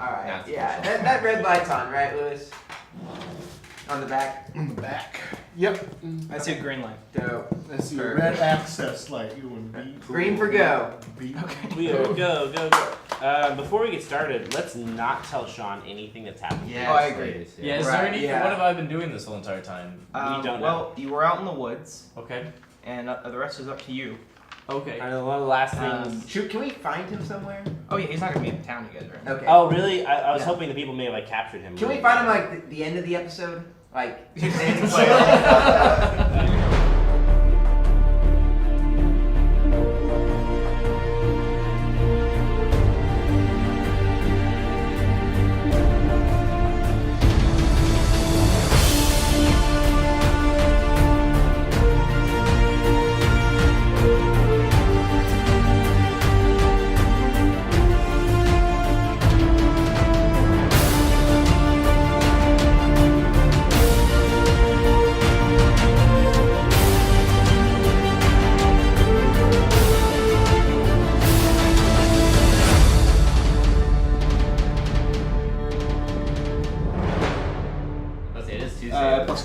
Alright, yeah. That red light's on, right, Lewis? On the back? On the back. Yep. I see a green light. Dope. I see a red access light. You want B? Green for go. B. Okay. We go. Before we get started, let's not tell Sean anything that's happening. Yeah, I agree. Yeah, is there anything? What have I been doing this whole entire time? We don't know. Well, you were out in the woods, Okay. and the rest is up to you. Okay. One of the last things. Can we find him somewhere? Oh yeah, he's not gonna be in town, you guys, right? Okay. Oh, really? I was hoping the people may have like captured him. Can we find him like the end of the episode? Like,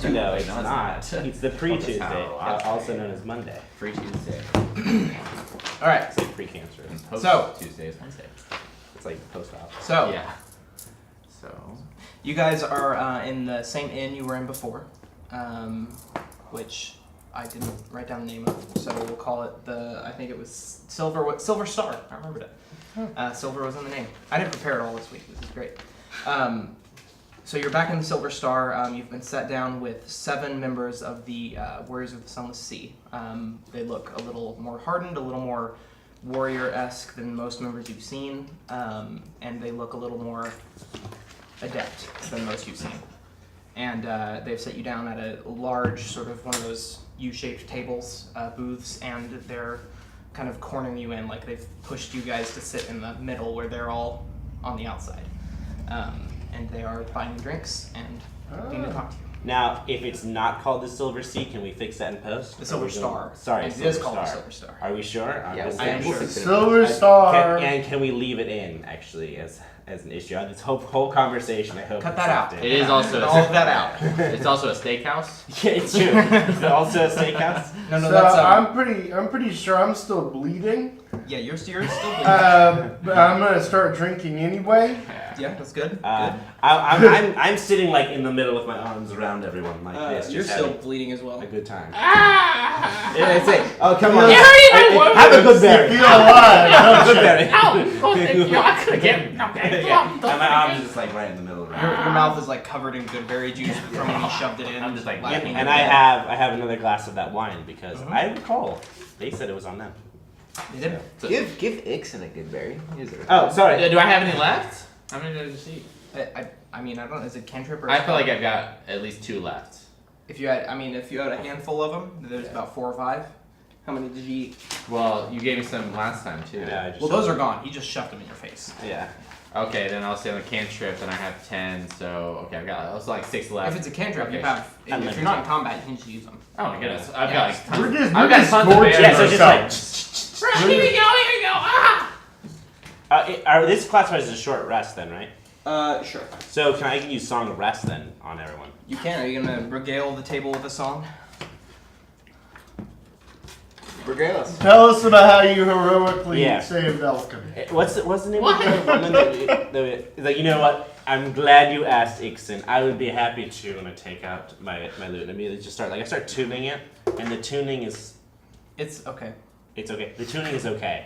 No, it's not. It's the pre-Tuesday, also known as Monday. Pre-Tuesday. All right. It's like pre-cancerous. Tuesday is Wednesday. It's like post-op. So Yeah. So. you guys are in the same inn you were in before, which I didn't write down the name of, so we'll call it I think it was Silver Star. I remembered it. Silver was in the name. I didn't prepare it all this week. This is great. So you're back in the Silver Star. You've been set down with 7 members of the Warriors of the Sunless Sea. They look a little more hardened, a little more warrior-esque than most members you've seen, and they look a little more adept than most you've seen. And they've set you down at a large, sort of one of those U-shaped tables, booths, and they're kind of cornering you in, like they've pushed you guys to sit in the middle where they're all on the outside. And they are buying drinks and looking to talk to you. Now, if it's not called the Silver Sea, can we fix that in post? The Silver Star. Sorry, It is called the Silver Star. Are we sure? Yeah, I am sure. Silver Star. And can we leave it in, actually, as an issue? This whole conversation, I hope. Cut that out. It is also all of that out. It's also a steakhouse. Yeah, it's true. Is it also a steakhouse? No, So that's I'm pretty sure I'm still bleeding. yeah, you're still bleeding. But I'm gonna start drinking anyway. Yeah, that's good. I'm sitting like in the middle with my arms around everyone like this. You're just still having bleeding as well. a good time. yeah, it's like, Oh, come on. You Have a good berry. Feel alive, Have a don't good you? berry. Okay. And my arms are just like right in the middle of it. Your mouth is like covered in good berry juice from when you shoved it in. I'm just like, laughing And at I it. have another glass of that wine because I recall they said it was on them. They did. So, give Ixon a good berry. Oh, sorry. do I have any left? How many did I just eat? I mean, I don't know. Is it cantrip or? I feel like I've got at least 2 left. If you had a handful of them, there's about 4 or 5. How many did you eat? Well, you gave me some last time too. Yeah, I just Well, those are gone. He just shoved them in your face. Yeah. Okay, then I'll say on the cantrip, and I have 10. So okay, I've got also like 6 left. If it's a cantrip, you Okay. have. If you're not in combat, you can just use them. Oh my goodness, I've Yeah. got like tons. We're just I've got tons of gorging berries. Yeah, so just like. ourselves. Here we go. Ah! This classifies as a short rest then, right? Sure. So can I use Song of Rest then on everyone? You can. Are you gonna regale the table with a song? regale us. Tell us about how you heroically Yeah. saved Elkin. What's the name of the woman like, you know what? I'm glad you asked, Ixon. I would be happy to when I take out my lute and immediately just start I start tuning it, and the tuning is It's okay. it's okay. The tuning is okay.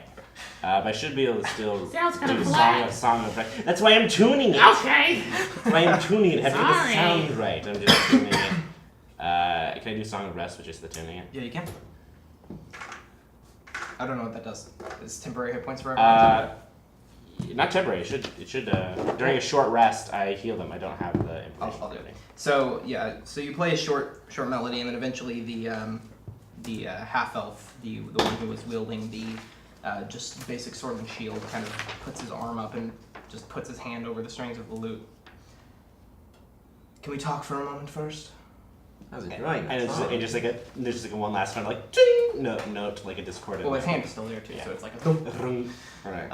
But I should be able to still Sounds kinda do flat. song of rest. That's why I'm tuning it. Okay. That's why I'm tuning it. Having the Sorry. sound right. I'm just tuning it. Can I do Song of Rest with just the tuning it? Yeah, you can. I don't know what that does. It's temporary hit points for everyone. Not temporary. It should. During a short rest, I heal them. I don't have the information. I'll do it. So yeah, so you play a short melody, and then eventually the half elf, the one who was wielding the just basic sword and shield, kind of puts his arm up and just puts his hand over the strings of the lute. Can we talk for a moment first? That was enjoying that And it's song. there's just a one last kind of like ting note like a discordant. Well, his hand is still there too, Yeah. so it's like a. Alright.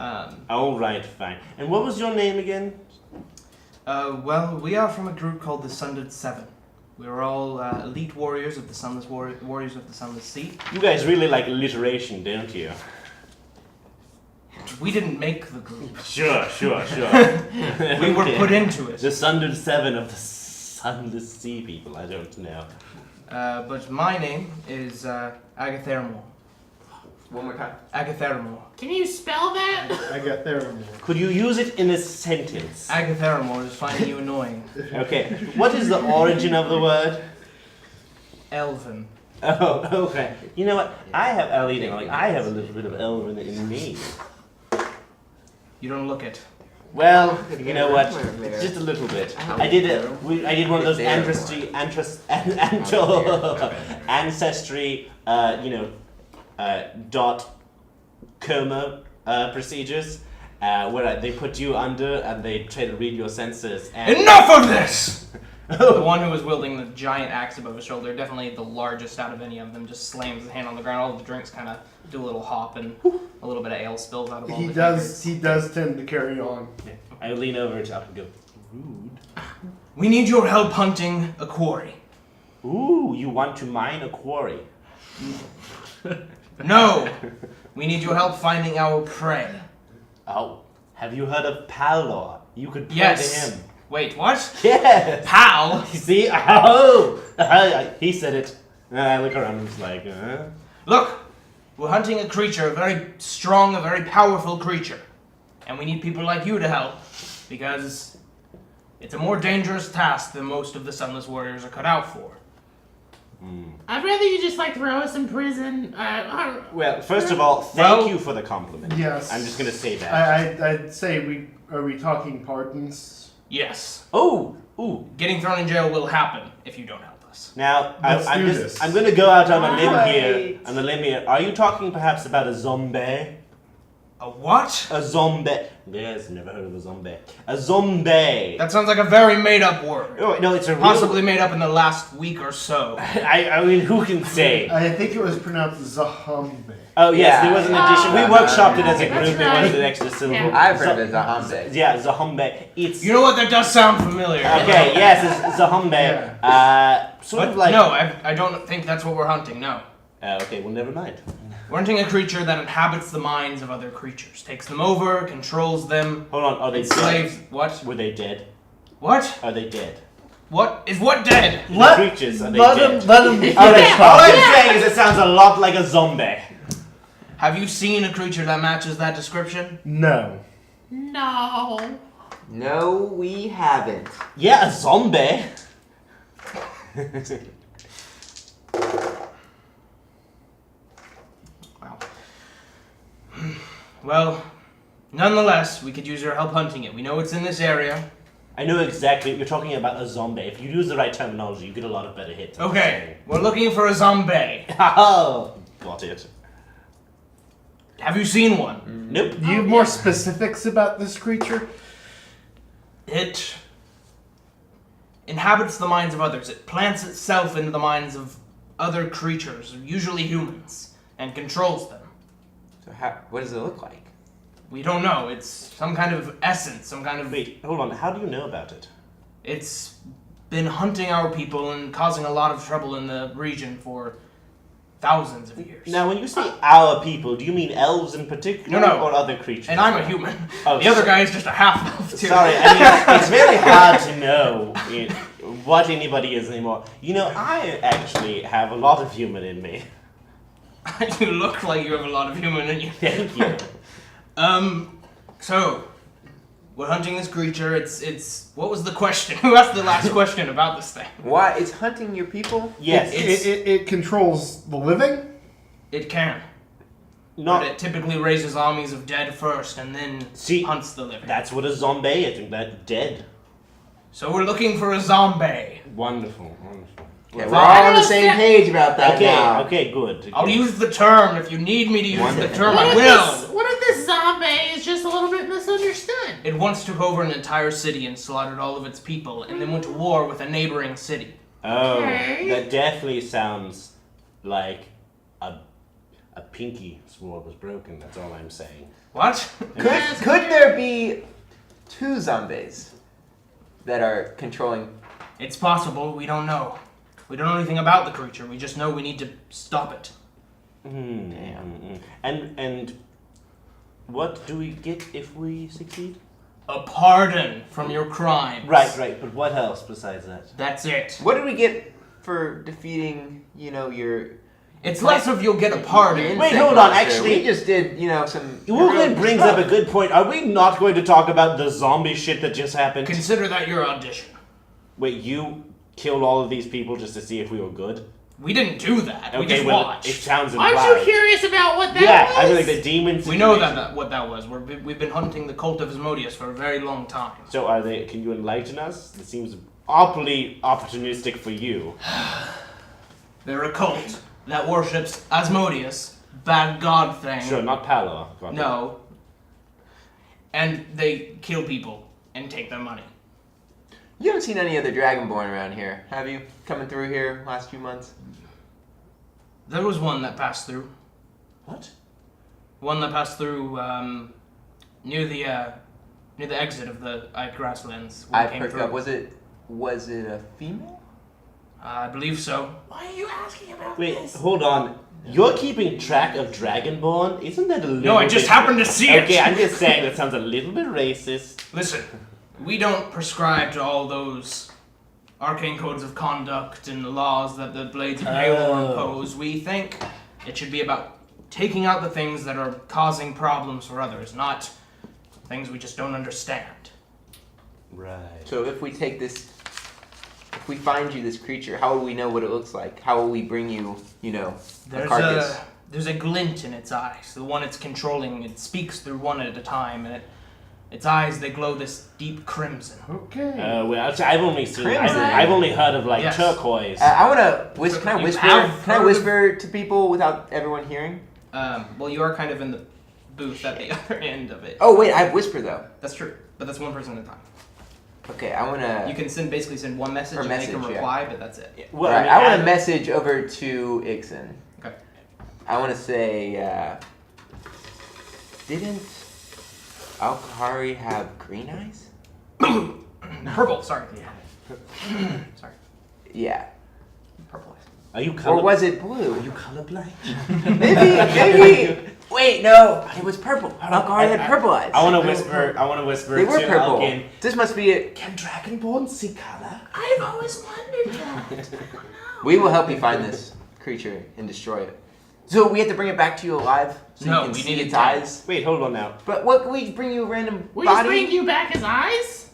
Alright, fine. And what was your name again? Well, we are from a group called the Sunless Seven. We're all elite warriors of the Sunless Warriors of the Sunless Sea. You guys really like alliteration, don't you? We didn't make the group. Sure. We were put into it. The Sunless Seven of the Sunless Sea people, I don't know. But my name is Agatharamore. One more time. Agatharamore. Can you spell that? I got there. Could you use it in a sentence? Agatharamore is finding you annoying. Okay. What is the origin of the word? Elven. Oh, okay. You know what? I have a little bit of elven in me. You don't look it. Well, you know what? Just a little bit. I did one of those ancestry, dot coma procedures, where they put you under and they try to read your senses. And Enough of this! The one who was wielding the giant axe above his shoulder, definitely the largest out of any of them, just slams his hand on the ground. All of the drinks kind of do a little hop, and a little bit of ale spills out of all He the does tend to carry on. I lean over to up and go, rude. We need your help hunting a quarry. Ooh, you want to mine a quarry? No! We need your help finding our prey. Oh, have you heard of Palor? You could pray Yes. to him. Wait, what? Yes! Pal? See? Oh! He said it. I look around and it's like, Look, we're hunting a creature, a very strong, a very powerful creature. And we need people like you to help, because it's a more dangerous task than most of the Sunless Warriors are cut out for. I'd rather you just throw us in prison. Well, first of all, thank you for the compliment. Yes. I'm just gonna say that. I'd say are we talking pardons? Yes. Ooh. Getting thrown in jail will happen if you don't help us. Now, Let's do this. I'm gonna go out on a limb Right. here. Are you talking perhaps about a zombie? A what? A zombie. Yes, never heard of a zombie. A zombie. That sounds like a very made-up word. Oh, no, it's a real... Possibly made up in the last week or so. I mean, who can say? I think it was pronounced Zahambe. Oh, yes, Yeah. there was an addition. We workshopped it as a That's group. There right. was an extra syllable. Yeah. I've heard of it as a Hambe. Yeah, Zahambe. It's... You know what? That does sound familiar. Okay, yes, it's Zahambe. Sort But of like... no, I don't think that's what we're hunting, no. Okay, well, never mind. We're hunting a creature that inhabits the minds of other creatures, takes them over, controls them, Hold on, are they enslaves... dead? What? Were they dead? What? Are they dead? What? Is what dead? The creatures, are they Let dead? him All I'm saying is it sounds a lot like a zombie. Have you seen a creature that matches that description? No. No. No, we haven't. Yeah, a zombie. Wow. Well, nonetheless, we could use your help hunting it. We know it's in this area. I know exactly. You're talking about a zombie. If you use the right terminology, you get a lot of better hits. Okay, we're looking for a zombie. Oh, got it. Have you seen one? Nope. Do you have more specifics about this creature? It inhabits the minds of others. It plants itself into the minds of other creatures, usually humans, and controls them. So what does it look like? We don't know. It's some kind of essence, some kind of... Wait, hold on. How do you know about it? It's been hunting our people and causing a lot of trouble in the region for thousands of years. Now, when you say our people, do you mean elves in particular, No. or other creatures? And I'm a human. Oh, the other guy is just a half-elf, too. Sorry, I mean, it's very hard to know what anybody is anymore. You know, I actually have a lot of human in me. You look like you have a lot of human in you. Thank you. So, we're hunting this creature. It's. What was the question? Who asked the last question about this thing? Why? It's hunting your people? Yes. It controls the living? It can. Not. But it typically raises armies of dead first and then See, hunts the living. That's what a zombie is. That's dead. So we're looking for a zombie. Wonderful. Okay, we're all on the same page about that now. Okay, good. I'll use the term. If you need me to use the Wonderful. term, I will. What if this zombie is just a little bit misunderstood? It once took over an entire city and slaughtered all of its people, and then went to war with a neighboring city. Oh, Okay. that definitely sounds like a pinky sword was broken. That's all I'm saying. What? Could there be two zombies? that are controlling. It's possible. We don't know. We don't know anything about the creature. We just know we need to stop it. Damn. And what do we get if we succeed? A pardon from your crimes. Right. But what else besides that? That's it. What did we get for defeating, your... It's less of you'll get a pardon. Wait, hold on, actually- We just did, some... Woolman brings up a good point. Are we not going to talk about the zombie shit that just happened? Consider that your audition. Wait, you killed all of these people just to see if we were good? We didn't do that. We Okay, just well, watched. it sounds implied. Aren't you curious about what that Yeah, was? I feel like the demons. We know what that was. We've been hunting the cult of Asmodeus for a very long time. So are they? Can you enlighten us? It seems awfully opportunistic for you. They're a cult that worships Asmodeus, bad god thing. Sure, not Palo. No. And they kill people and take their money. You haven't seen any other Dragonborn around here, have you? Coming through here last few months? There was one that passed through. What? One that passed through near the exit of the grasslands. I perked up. Was it a female? I believe so. Why are you asking about Wait, this? hold on. You're keeping track of Dragonborn? Isn't that a little No, I just bit... happened to see it. Okay, I'm just saying that sounds a little bit racist. Listen, we don't prescribe to all those arcane codes of conduct and laws that the Blades of Balor impose. We think it should be about taking out the things that are causing problems for others, not things we just don't understand. Right. So if we take this... If we find you this creature, how will we know what it looks like? How will we bring you, a carcass? There's a glint in its eyes. The one it's controlling, it speaks through one at a time, and its eyes, they glow this deep crimson. Okay. Well, I've only seen... Crimson. I've only heard of, Yes. turquoise. I want to whisper. Can I You whisper? have Can I heard- whisper to people without everyone hearing? Well, you are kind of in the booth at the other end of it. Oh wait, I have whisper though. That's true, but that's one person at a time. Okay, I want to. You can basically send one message Or and message, make them yeah. reply, but that's it. Well, Right, mean, I want as- to message over to Ixon. Okay. I want to say, didn't Alkahari have green eyes? Purple, sorry. Sorry. Yeah. Purple eyes. Are you Or color... was it blue? Are you colorblind? Maybe. Wait, no. It was purple. Alkahari had purple eyes. I want to whisper They were to purple. Elkin. This must be it. Can Dragonborn see color? I've always wondered that. We will help you find this creature and destroy it. So we have to bring it back to you alive, so No, you can we see need its it dead. eyes. Wait, hold on now. But what? Can we bring you a random We just body? bring you back his eyes?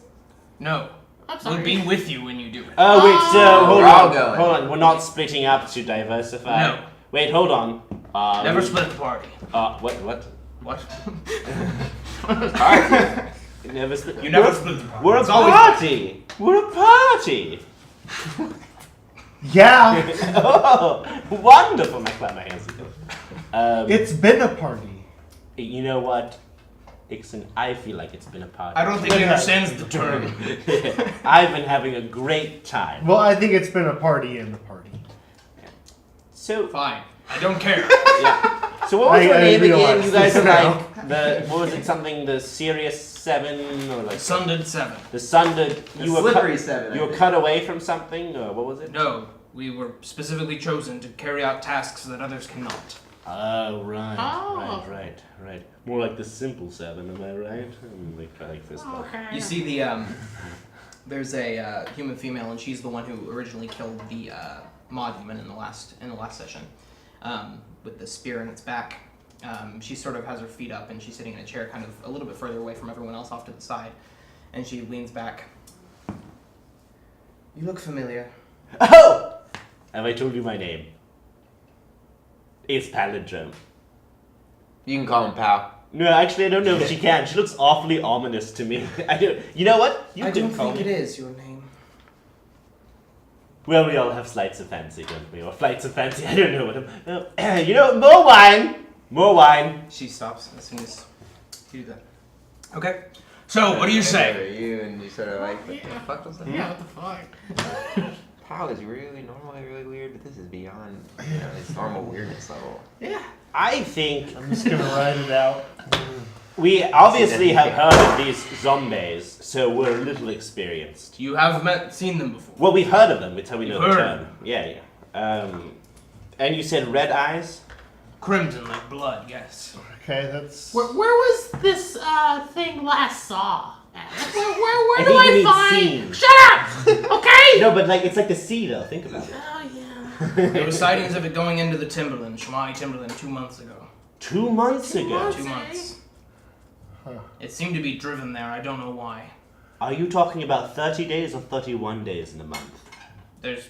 No. I'm sorry. We'll be with you when you do it. Oh, wait, so, hold We're all on. going. Hold on, we're not splitting up to diversify. No. Wait, hold on. Never split the party. What? What? Alright. Never split. You never split the party. We're a It's always- party! We're a party! Yeah, Oh, wonderful! I clap my hands together. it's been a party. You know what, Ixon? I feel like it's been a party. I don't think he understands the term. I've been having a great time. Well, I think it's been a party in the party. So, Fine. I don't care. yeah. So what was I your name again? realize You guys are this now. like what was it? Something the Serious 7 or like Sunded 7. the Sundered. The You were slippery cut, 7. you were cut away from something, or what was it? No, we were specifically chosen to carry out tasks that others cannot. Oh right, Oh. right. More like the Simple 7, am I right? Like this one. Okay. You see the there's a human female, and she's the one who originally killed the monument in the last session, with the spear in its back. She sort of has her feet up, and she's sitting in a chair, kind of a little bit further away from everyone else, off to the side, and she leans back. You look familiar. Oh! Have I told you my name? It's Pallintown. You can call him pal. No, actually, I don't know if she can. She looks awfully ominous to me. I do. You know what? You I can don't call think me. it is your name. Well, we all have slights of fancy, don't we? Or flights of fancy. I don't know what. You know, more wine. More wine. She stops as soon as you do that. Okay. So, what do you I say? know you and you sort of like, what the fuck was that? Yeah, what the fuck? Pal is really normally really weird, but this is beyond its normal weirdness level. Yeah. I think. I'm just gonna write it out. We obviously have heard of these zombies, so we're a little experienced. You have seen them before. Well, we've heard of them. That's how we know You've the heard of term. Yeah. And you said red eyes? Crimson like blood, yes. Okay, that's. Where was this thing last saw? Where I do think you I mean find? seen. Shut up! Okay. No, but like it's like the sea though. Think about it. Oh yeah. There were sightings of it going into the Timberland, Shemai Timberland, 2 months ago. 2 months ago. months? 2 months. Huh. It seemed to be driven there. I don't know why. Are you talking about 30 days or 31 days in a month? There's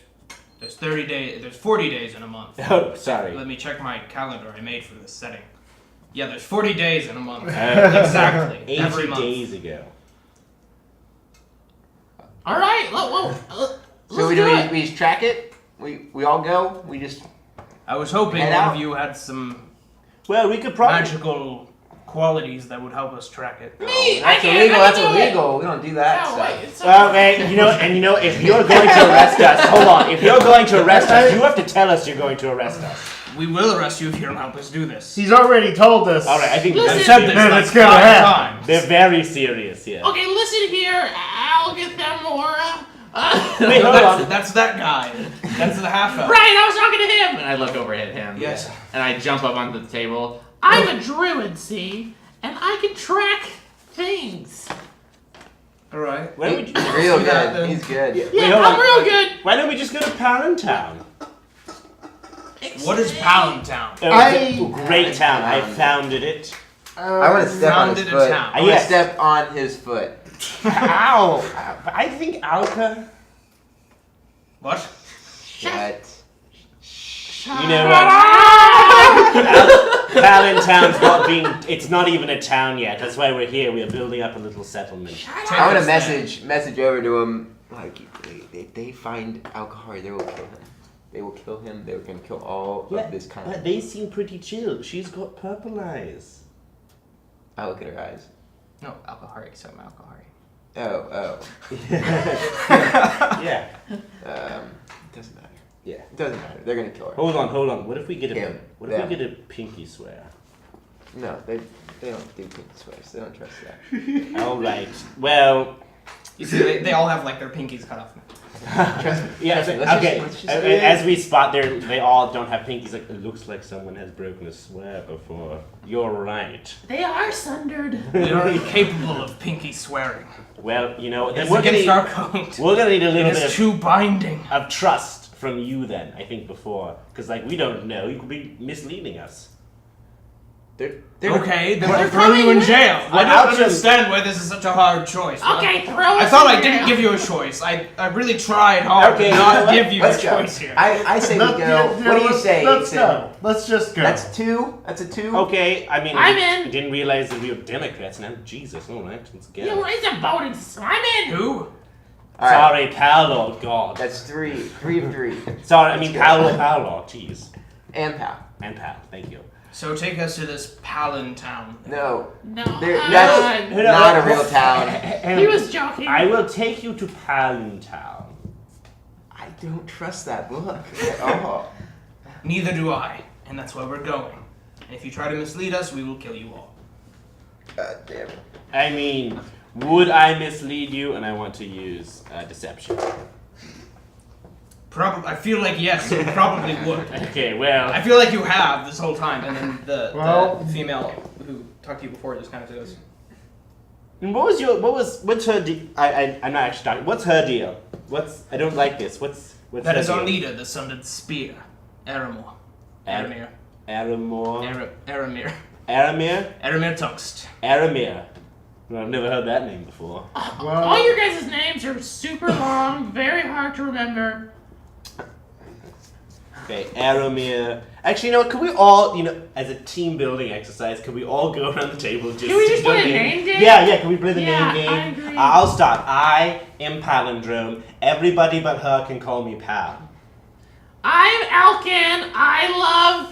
30 days. There's 40 days in a month. Oh, sorry. Let me check my calendar I made for this setting. Yeah, there's 40 days in a month. Oh. Exactly. 80 Every month. days ago. All right. So we just track it. We all go. We just. I was hoping Head one out. of you had some Well, we could probably. magical qualities that would help us track it. Me. That's I can't. illegal. I That's can do it. illegal. We don't do that. No, stuff. wait. It's Well, if you're going to arrest us, hold on. If you're going to arrest us, you have to tell us you're going to arrest us. We will arrest you if you don't help us do this. He's already told us. All right, I think Listen- I've said this Then like it's gonna 5 happen. times. they're very serious. Yeah. Okay, listen here. I'll get them more. Wait, hold on. That's that guy. That's the half elf. Right, I was talking to him. And I look over at him. Yes. And I jump up onto the table. I'm a druid, see, and I can track things. All right. Why don't we, He's real Do that, good. then. He's good. Yeah, hold I'm on. real good. why don't we just go to Pallintown? What is Pallintown? Great town. I founded it. I want to step on his Founded a foot. town. I want Yes. to step on his foot. Ow! I think Alka. What? Shut. You know what? Pallintown's not being. It's not even a town yet. That's why we're here. We are building up a little settlement. Take I want us to there. message over to him. Like, if they find Alkahari, they will kill him. They will kill him. They're gonna kill all of this kind. But they seem pretty chill. She's got purple eyes. I look at her eyes. No, Alkahari, so I'm Alkahari. Oh. Yeah. Doesn't matter. Yeah. It doesn't matter. They're gonna kill her. Hold on. What if we get a Him. What if Them. we get a pinky swear? No, they don't do pink swears. They don't trust that. All right. Well. You see, they all have like their pinkies cut off. Trust me. Yeah. Trust me. Let's Okay. just As we spot, they all don't have pinkies. Like it looks like someone has broken a swear before. You're right. They are sundered. They are incapable of pinky swearing. Well, then It's we're against gonna our code. we're gonna need a It little is bit too binding. of trust from you then. I think before, because like we don't know, you could be misleading us. They're Okay, then We're we'll throw you in coming jail. I Without don't you- understand why this is such a hard choice. Okay, throw us I thought in I didn't jail. give you a choice. I really tried hard Okay, to you know not what? give you a Let's go. choice here. I say we go. What do you say? Let's Ethan? go. Let's just go. That's 2. That's a 2. Okay, I mean, I'm I in. didn't realize that we were Democrats now. Jesus, all right, let's go. You raise a bonus. I'm in. Who? All right. Sorry, Paolo. God. That's 3. 3 of 3. Sorry, I mean Let's go. Paolo. Jeez. And Pal. And Pal. Thank you. So take us to this Pallintown. No. No. That's no, not a no. real town. He was joking. I will take you to Pallintown. I don't trust that look at all. Neither do I, and that's where we're going. And if you try to mislead us, we will kill you all. God damn it. I mean, would I mislead you? And I want to use deception. I feel like yes, you probably would. Okay, well. I feel like you have this whole time, and then Well- the female who talked to you before just kind of goes, What's her deal? I'm not actually talking. What's her deal? I don't like this. What's "That her is deal? Arnita, the Sundered Spear, Aramor, Aramir, Aramor. Aramir, Aramir? Aramir Tungst." Aramir. Well, I've never heard that name before. Well, All your guys' names are super long, very hard to remember. Okay, Aramir. Actually, you know what? Could we all, as a team building exercise, could we all go around the table just Can we just do play a name? name game? Yeah, can we play the Yeah, name I game? agree. I'll start. I am Palindrome. Everybody but her can call me Pal. I'm Alkin. I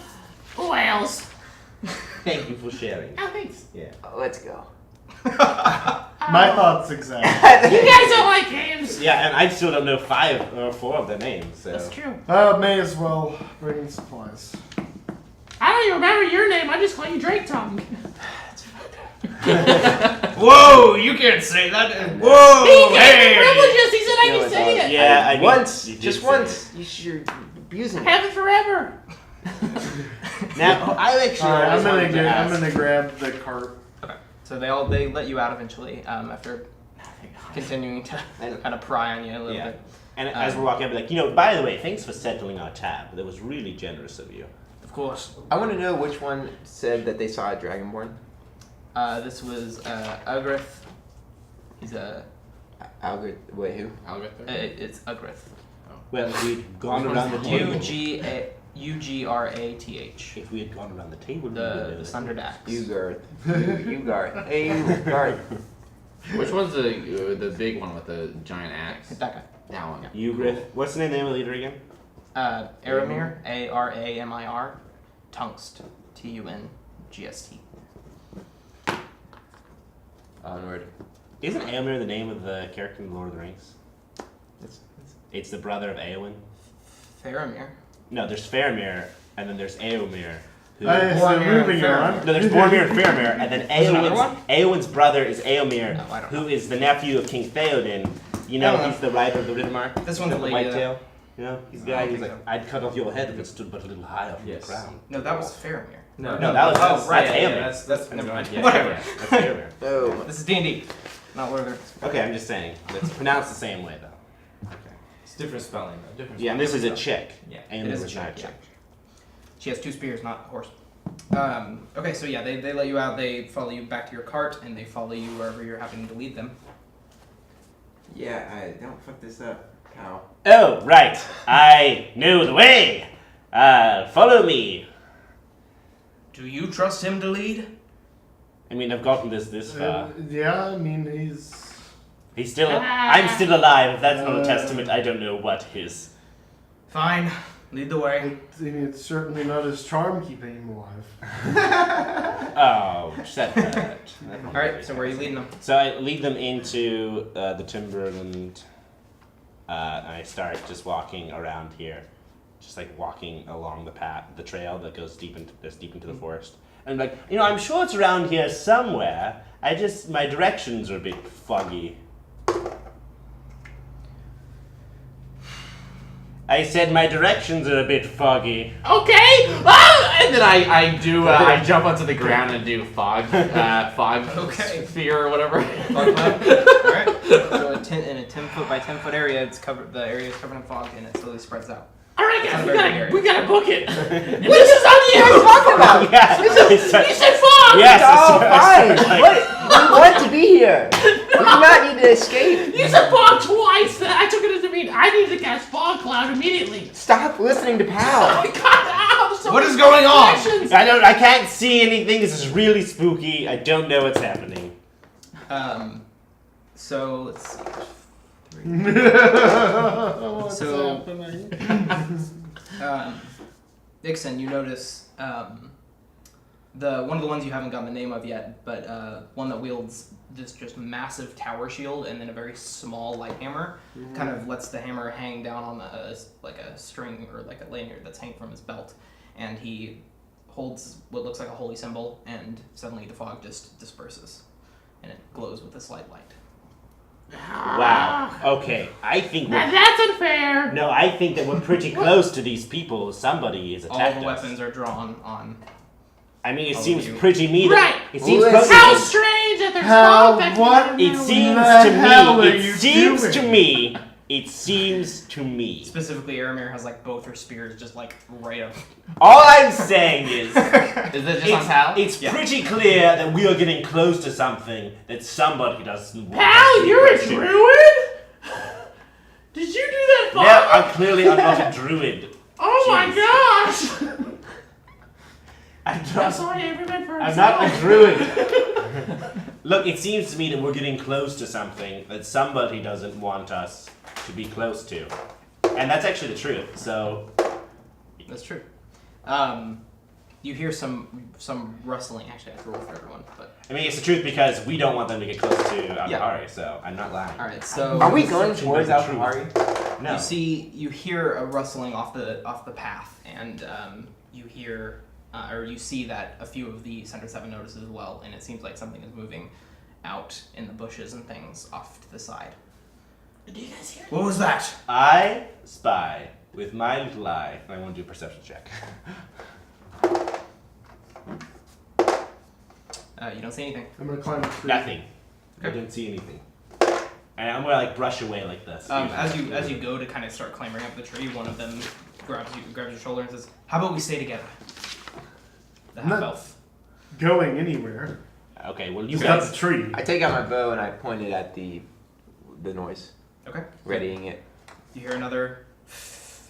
love whales. Thank you for sharing. Oh, thanks. Yeah. Let's go. my thoughts exactly. You guys don't like games. Yeah, and I still don't know 5 or 4 of their names. So. That's true. May as well bring supplies. I don't even remember your name. I just call you Drake Tongue. Whoa! You can't say that. He Whoa! gave me Hey! privileges. He said I can say it. Yeah, I mean, once, you did just say once. You're abusing it. Have it forever. Now, I actually always wanted to I'm ask. gonna grab the cart. So they let you out eventually after continuing to kind of pry on you a little Yeah. bit. And as we're walking, I'll be like, by the way, thanks for settling our tab. That was really generous of you. Of course. I want to know which one said that they saw a dragonborn. This was Ugrith. He's a. Wait, who? It's Ugrith. Well, if we'd gone around the table. Ugrath. If we had gone around the table, The Sunderdax. Ugarth. Ugarth. Hey, Ugarth. Which one's the big one with the giant axe? That guy. That one. Ugrith. What's the name of the leader again? Aramir. Aramir. Tungst. Tungst. Onward. Isn't Éomer the name of the character in Lord of the Rings? It's the brother of Éowyn. Faramir. No, there's Faramir, and then there's Éomer. Who... Moving on. No, there's Boromir and Faramir, and then There's another one? Éowyn's brother is Éomer, No, I don't who know. is the nephew of King Theoden. You know, I don't he's the rider of the Riddermark. This one's the a lady, whitetail. You know, he's the guy don't who's think like, I'd cut off your head if it stood but a little higher from Yes. the ground. No, that was Faramir. No, that was that's Éomer. That's Never mind. Yeah, Whatever. yeah. That's Éomer. Oh. This is D&D. Not Lord of the Rings. Okay, I'm just saying. It's pronounced the same way, though. Okay. It's different spelling though. Different. Yeah, and this is a chick. Yeah, Éomer it is a was not chick, a chick. She has 2 spears, not a horse. Okay, so yeah, they let you out. They follow you back to your cart, and they follow you wherever you're having to lead them. Yeah, I don't fuck this up, pal. Oh, right. I know the way. Follow me. Do you trust him to lead? I mean, I've gotten this far. Yeah, I mean He's still. I'm still alive. If that's not a testament, I don't know what is. Fine, lead the way. it's certainly not his charm keeping him alive. Oh, shut that. All right, so where are you leading them? So I lead them into the timberland. And I start just walking around here, just like walking along the path, the trail that goes deep into the forest. And like, I'm sure it's around here somewhere. My directions are a bit foggy. I said my directions are a bit foggy. Okay. And then I jump onto the ground and do fog Okay. sphere or whatever. Fog cloud. All right. So in a 10 foot by 10 foot area, it's covered. The area is covered in fog, and it slowly spreads out. All right, It's guys, not a very big we area. gotta book it. And this is on the air. talking about? Yeah. You said fog. Yes. Oh, I fine. said, What? We want to be here. We do not need to escape. You said fog twice. I took it as a mean. I need to cast fog cloud immediately. Stop listening to pal. I got out. So What is going on? questions. I can't see anything. This is really spooky. I don't know what's happening. So let's see. What's So- happening? Dixon, you notice the one of the ones you haven't gotten the name of yet, but one that wields this just massive tower shield and then a very small light hammer, kind of lets the hammer hang down on like a string or like a lanyard that's hanging from his belt, and he holds what looks like a holy symbol, and suddenly the fog just disperses, and it glows with a slight light. Wow. Okay. I think Now we're. that's unfair. No, I think that we're pretty close to these people. Somebody is All attacked the us. weapons are drawn on. I mean, it All seems of you. pretty mean. Right. It seems Listen. pretty. How strange that there's How- fog back what? there. It seems the to hell me. are It you seems to doing? me. It seems to me. Specifically, Aramir has like both her spears just like right up. All I'm saying is, Is it just on Pal? it's Yeah. pretty clear that we are getting close to something that somebody doesn't want. us Pal, to you're a get to. druid? Did you do that fog? Yeah, I'm not a druid. Oh my Jeez. gosh! I'm I'm not, sorry, everyone for I'm not a druid. Look, it seems to me that we're getting close to something that somebody doesn't want us to be close to. And that's actually the truth, so... That's true. You hear some rustling. Actually, I have to roll for everyone. But I mean, it's the truth because we don't want them to get close to Yeah. Alkahari, so I'm not lying. all right, so Are we going towards the truth. Alkahari? No. you hear a rustling off the path, and you hear or you see that a few of the Center 7 notices as well, and it seems like something is moving out in the bushes and things off to the side. Do you guys hear? What was that? I spy with my little eye, and I want to do a perception check. You don't see anything. I'm gonna climb a tree. Nothing. I Okay. don't see anything. And I'm gonna like brush away like this. As you go to kind of start clambering up the tree, one of them grabs your shoulder and says, "How about we stay together?" The half elf. Going anywhere. Okay, well you It's not guys. the tree. I take out my bow and I point it at the noise, Okay. readying it. You hear another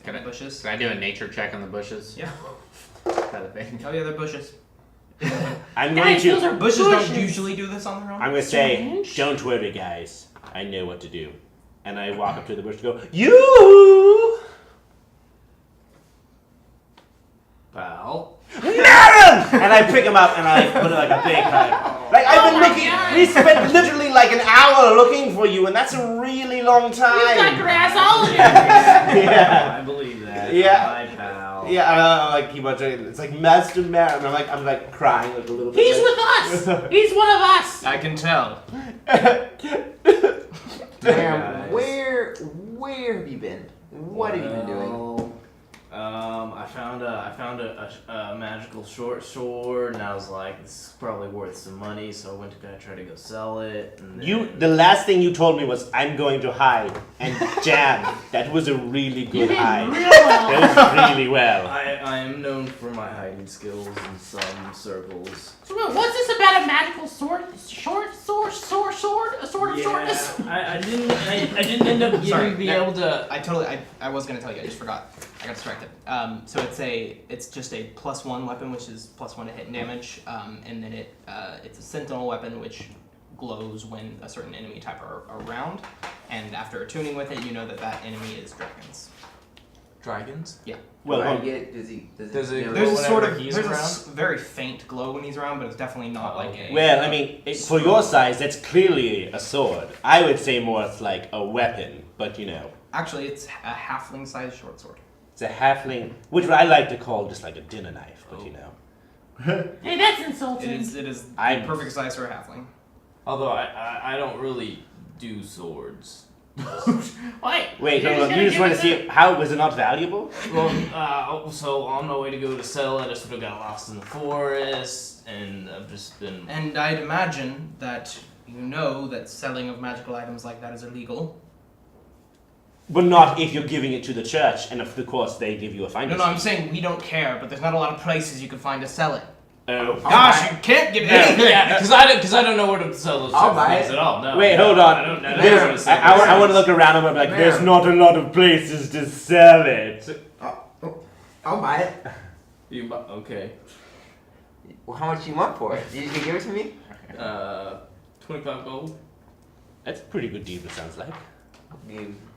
Can in I- the bushes. Can I do a nature check on the bushes? Yeah. Kind of thing. Oh yeah, they're bushes. I'm going Guys, those to. are Bushes bushes. don't usually do this on their own. I'm gonna say, Strange. don't worry, guys. I know what to do. And I walk up to the bush and go, you. Pal. Madam! And I pick him up and I put it like a big hug. Like I've Oh been my looking. God. We spent literally like an hour looking for you, and that's a really long You've got time. grass all over. Yeah. I believe that. Yeah. My pal. Yeah, I'm like keep on saying it's like Master Madam. I'm like crying like a little bit. He's with us. He's one of us. I can tell. Damn, guys. where have you been? What have you been doing? I found a magical short sword, and I was like, this is probably worth some money, so I went to try to go sell it. And then, The last thing you told me was I'm going to hide and jam. That was a really You good did hide. real well. That was really well. I am known for my hiding skills in some circles. So what's this about a magical sword? Sword? A sword of shortness? I didn't end up Sorry, being no. able to. I was gonna tell you. I just forgot. I got distracted. So it's just a +1 weapon, which is +1 to hit and damage, and then it's a sentinel weapon, which glows when a certain enemy type are around, and after attuning with it, you know that enemy is dragons. Dragons? Well, Do I hold- get? Does he? Does Does it? it- know- There's a sort whenever of he's there's a around? very faint glow when he's around, but it's definitely not like okay. a. well, I mean, for your size, that's clearly a sword. I would say more it's like a weapon, but you know, Actually, it's a halfling-sized short sword. it's a halfling, which I like to call just like a dinner knife, but you know. Hey, that's It insulting. is the I'm- perfect size for a halfling. Although I don't really do swords. Wait, you're hold on. gonna You just give want to us see how was it not valuable? Well, so on my way to go to sell it, I sort of got lost in the forest, and I've just been. And I'd imagine that you know that selling of magical items like that is illegal. But not if you're giving it to the church, and of course they give you a No, finder's no, I'm fee. saying we don't care, but there's not a lot of places you can find to sell it. Oh. Gosh, you can't get anything. Yeah, because I don't know where to sell those I'll type of buy things it. at all. No. Wait, no, hold on. I don't know There's- where to sell I those want to look around and I'm like, there's Ma'am. not a lot of places to sell it. I'll buy it. Okay. Well, how much you want for it? You can give it to me. 25 gold. That's a pretty good deal, it sounds like.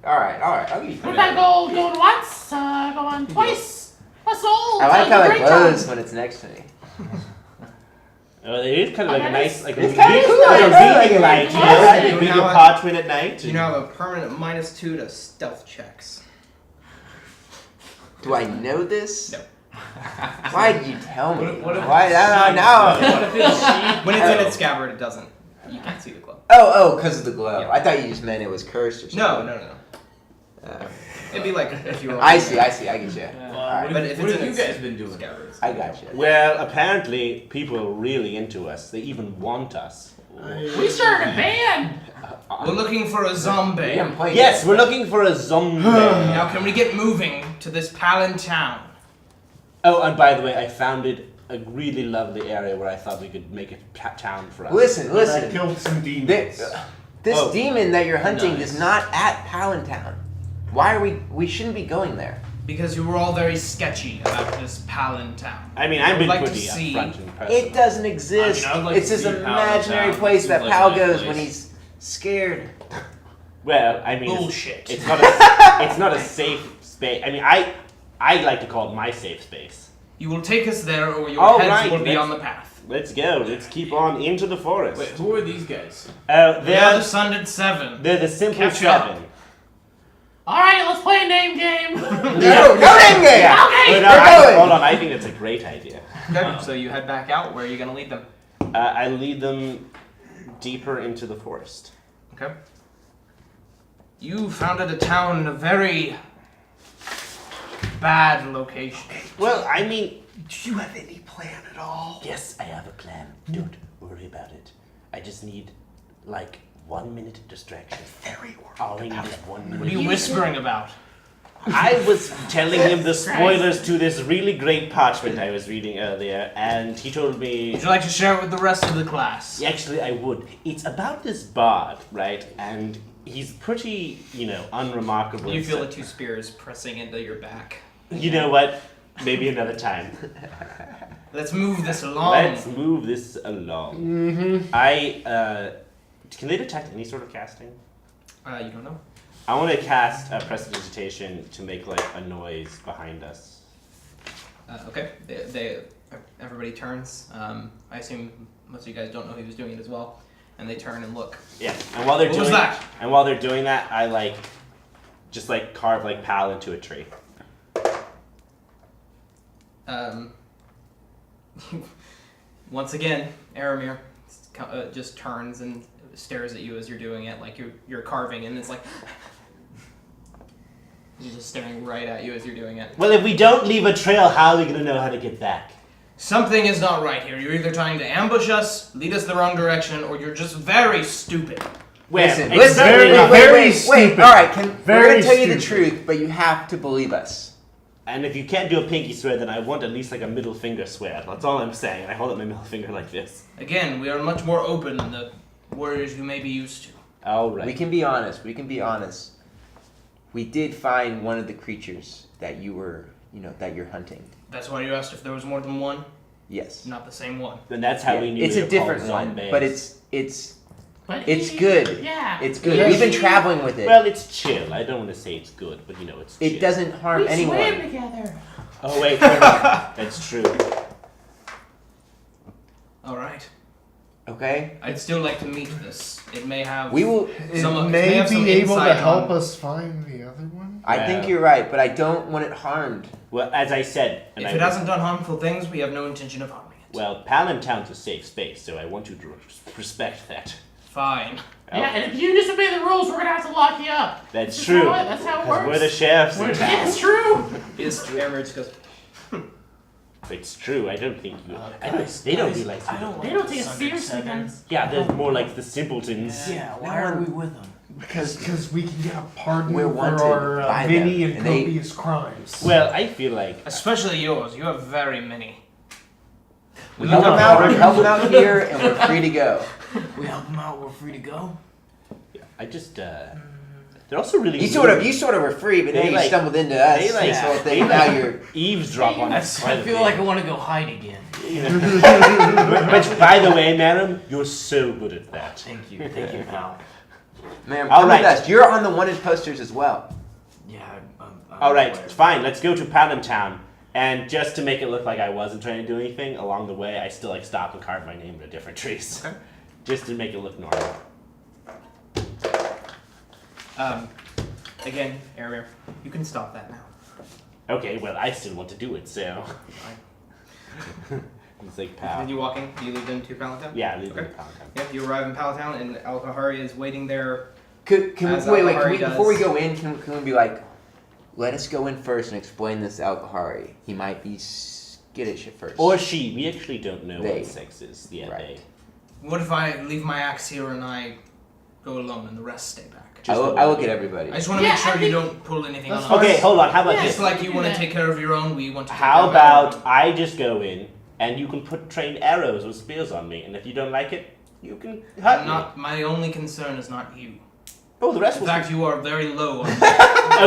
All right. I'll give you. If I go going once, going twice, a soul. I like how it great glows job. when it's next to me. It is kind of like a nice, like a It's kinda cool, like a yeah, reading like light, it. you know, Yeah, like you a read know your what? parchment at night. You now have a permanent -2 to stealth checks. Do I know this? No. Why did you tell me? What if Why? No. What if it's sheep? When it's in Oh. its scabbard, it doesn't. You can't see the glow. Oh, because of the glow. Yeah. I thought you just meant it was cursed or something. No. It'd be like if you were. I see. I get you. Well, Alright. what But have, if what it's have in you its guys been doing? Scabbards. I got you. Well, apparently people are really into us. They even want us. We started a band. We're looking for a zombie. We haven't played Yes, yet. we're looking for a zombie. Now, can we get moving to this Pallintown? Oh, and by the way, I founded a really lovely area where I thought we could make a town for us. Listen. I killed some demons. This Oh. demon that you're hunting Nice. is not at Pallintown. Why are we? We shouldn't be going there. Because you were all very sketchy about this Pallintown. I mean, I I've would been like to pretty see- upfront and personal. It doesn't exist. I would like It's to this see imaginary Pallintown. place that Seems like Pal a nice goes place. when he's scared. Well, I mean, Bullshit. It's not a safe space. I mean, I like to call it my safe space. You will take us there, or your All heads right, will be let's- on the path. Let's go. Let's keep on into the forest. Wait, who are these guys? They are They're the Sunless 7. they're the simple Catch up. seven. All right, let's play a name game. No name game! Yeah. Okay. Hold on, I think that's a great idea. Okay, so you head back out. Where are you going to lead them? I lead them deeper into the forest. Okay. You founded a town in a very bad location. Well, I mean, Do you have any plan at all? yes, I have a plan. Don't worry about it. I just need, like, 1 minute of distraction. Very All I need is 1 What are minute. you whispering about? I was telling him the spoilers to this really great parchment I was reading earlier, and he told me. Would you like to share it with the rest of the class? Actually, I would. It's about this bard, right? And he's pretty, unremarkable. You feel the two spears pressing into your back. You know what? Maybe another time. Let's move this along. Let's move this along. Mm-hmm. Can they detect any sort of casting? You don't know? I want to cast a prestidigitation to make like a noise behind us. Okay. Everybody turns. I assume most of you guys don't know he was doing it as well, and they turn and look. Yeah. And while they're What doing was that? And while they're doing that, I just carve Pal into a tree. Once again, Aramir just turns and stares at you as you're doing it, like you're carving, and it's like he's just staring right at you as you're doing it. Well, if we don't leave a trail, how are we gonna know how to get back? Something is not right here. You're either trying to ambush us, lead us the wrong direction, or you're just very stupid. Listen, Well, listen, exactly wait, not. very wait, stupid. all right, we're Very gonna tell you the stupid. truth, but you have to believe us. And if you can't do a pinky swear, then I want at least a middle finger swear. That's all I'm saying. I hold up my middle finger like this. Again, we are much more open than the warriors you may be used to. All right. We can be honest. We did find one of the creatures that you were, that you're hunting. That's why you asked if there was more than one? Yes. Not the same one. And that's how Yeah, we knew it's we a were different called one, zombies. but it's But It's good. Yeah. It's good. Yeah. We've been traveling with it. Well, it's chill. I don't want to say it's good, but it's chill. It doesn't harm We swam anyone. together. Oh wait, no, that's true. All right. Okay. I'd still like to meet this. It may have. We will. It Some- may have some be able to insight help on- us find the other one. I think Yeah. you're right, but I don't want it harmed. Well, as I said, and If I it hasn't done harmful things, we have no intention of harming it. well, Pallintown's a safe space, so I want you to respect that. Fine. Yeah, and if you disobey the rules, we're gonna have to lock you up. That's That's true. That's how it 'Cause works. we're the sheriffs in Yeah, town. it's true. Aramir goes. It's true. I don't think you. Guys, they don't guys, realize. I don't They like don't take this it under seriously, seven. guys. Yeah, they're more like the simpletons. Yeah, why are we with them? Because we can get a pardon We're for wanted our by many them, and and they- copious crimes. Well, I feel like Especially yours. You have very many. We help them out. We help them out here, and we're free to go. We help them out, we're free to go. I just. They're also really. You rude. sort of were free, but then They, you like- stumbled into us. they, like- this whole thing. they, Now like- you're. eavesdrop on I us. feel like I want to go hide again. But by the way, madam, you're so good at that. Thank you, pal. Man, All come right. with us. You're on the wanted posters as well. Yeah, I'm All right, aware. fine. Let's go to Pallintown. And just to make it look like I wasn't trying to do anything, along the way, I still stop and carve my name into different trees, Okay. just to make it look normal. Again, Aramir, you can stop that now. Okay, well, I still want to do it, so. It's like pal. Continue walking. Do you lead them to Pallintown? Yeah, leave Okay. it Pallintown. Yep, you arrive in Pallintown, and Al-Kahari is waiting there. Can As we, wait, Al-Bahari before we does. go in, can we be like, let us go in first and explain this to Al-Kahari. He might be skittish at first. Or she. We actually don't know They. what sex is. Yeah, Right. What if I leave my axe here and I go alone, and the rest stay back? I will get everybody. I just want to Yeah, make sure I you think- don't pull anything on That's us. Okay, hold on. How about Yeah. Just this? like you do want to that. take care of your own, we want to take How care of our about own. I just go in and you can train arrows or spears on me, and if you don't like it, you can hurt me. Not my only concern is not you. Oh, the rest In will. fact, you are very low. On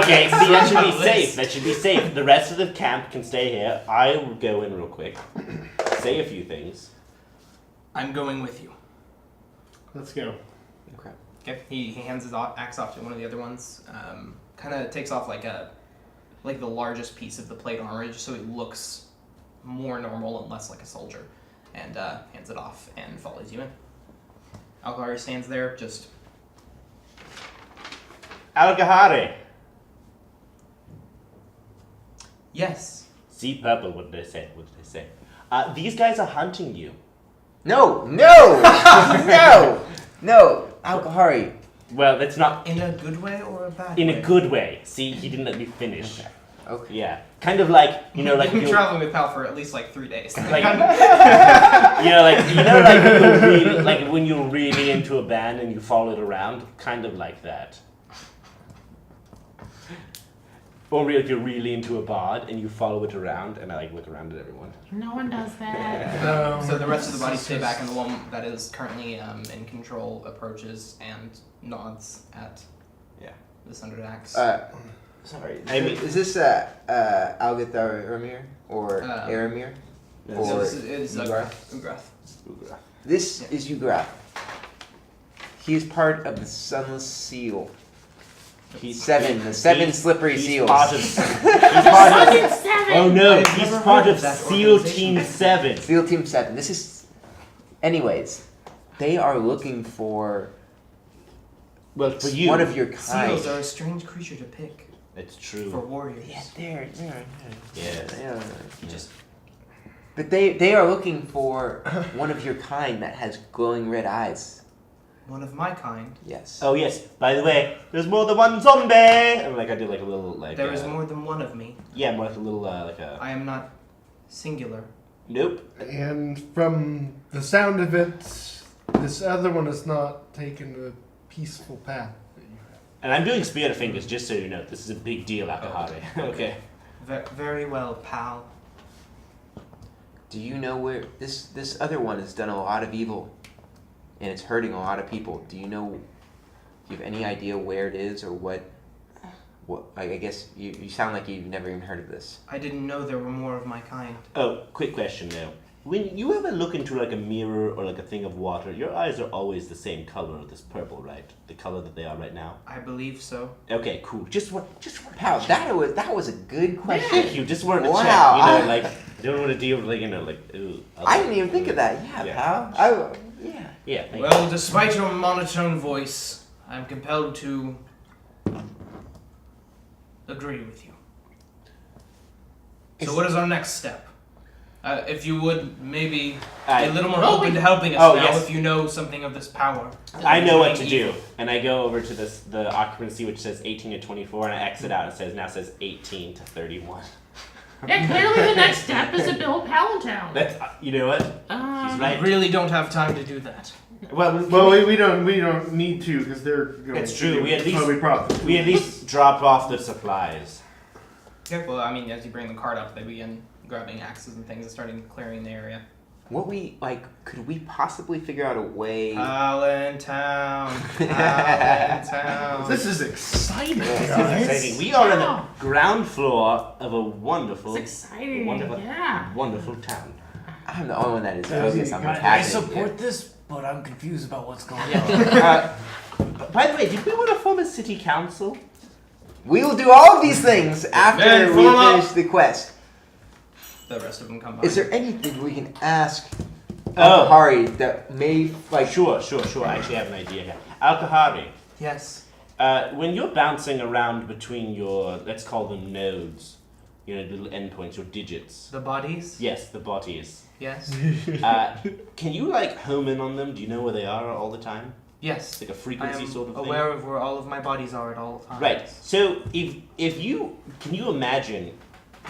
Okay, see, that should be List. safe. That should be safe. The rest of the camp can stay here. I will go in real quick, say a few things. I'm going with you. Let's go. Okay. Okay. He hands his axe off to one of the other ones. Kind of takes off like the largest piece of the plate armor, just so he looks more normal and less like a soldier, and hands it off and follows you in. Al-Kahari stands there, just Al-Ghari, Yes. See purple. What did I say? What did I say? These guys are hunting you. No. Alkahari. Well, that's not In a good way or a bad in way? a good way. See, he didn't let me finish. Okay. Yeah, kind of like You've like been you traveling with Pal for at least like 3 days. like when you're really into a band and you follow it around, kind of like that. Or if you're really into a bod and you follow it around, and I like look around at everyone. No one does that. So the rest of the bodies stay back, and the one that is currently in control approaches and nods at the Sundered Axe. Sorry. I mean- is this Algathar or Aramir? No, Or This is Ugrath? Ugrath. This is Ugrath. He is part of the Sunless Seal. He's The seven slippery he's seals. Part of, he's part of, 7. oh no, I've he's never part heard of of that SEAL organization. Team 7. SEAL Team 7. This is... Anyways, they are looking for Well, for you, one of your kind. Seals are a strange creature to pick it's true. for warriors. Yeah, they're Yes. You just But they are looking for one of your kind that has glowing red eyes. one of my kind. Yes. Oh yes. By the way, there's more than one zombie. And I did like a little like. There is more than one of me. Yeah, more like a little like a. I am not singular. Nope. And from the sound of it, this other one has not taken a peaceful path. And I'm doing spear fingers just so you know. This is a big deal, Akahari. Okay. Very well, pal. Do you know where this other one has done a lot of evil, and it's hurting a lot of people? Do you know? Do you have any idea where it is or what? I guess you sound like you've never even heard of this. I didn't know there were more of my kind. Oh, quick question now. When you ever look into like a mirror or like a thing of water, your eyes are always the same color, this purple, right? The color that they are right now. I believe so. Okay, cool. Just want Wow, that was a good question. Thank you. Just wanted to Wow. check. You know, like I don't want to deal with like ooh. I didn't even think of that. Yeah, Yeah. pal. Yeah. Yeah. Thank you. Well, despite your monotone voice, I'm compelled to agree with you. So what is our next step? If you would maybe be a little more open to helping us now yes. if you know something of this power. I know what to do, and I go over to the occupancy which says 18 to 24, and I exit out. It says 18 to 31. Yeah, clearly the next step is to build Pallintown. That's you know what? He's I right. really don't have time to do that. Well, Well, we don't need to because they're going It's true, to we at least- totally profit. we at least drop off the supplies. Okay, well, I mean, as you bring the cart up, they begin grabbing axes and things and starting clearing the area. Could we possibly figure out a way? Pallintown. Pallintown. This is exciting, This guys. is exciting. We are on Wow. the ground floor of a wonderful, It's exciting. wonderful, Yeah. wonderful town. I'm the only one that is Yeah, focused on what's I happening. support this, but I'm confused about what's going on. By the way, did we want to form a city council? We will do all of these things after Men, we form up. finish the quest. The rest of them come by. Is there anything we can ask Oh. Hari that may Sure. I actually have an idea here. Alkahari, Yes. when you're bouncing around between your, let's call them nodes, little endpoints, your digits. The bodies? Yes, the bodies. Yes. Can you home in on them? Do you know where they are all the time? Yes. Like a I frequency am sort of thing? aware of where all of my bodies are at all times. Right. So if you can you imagine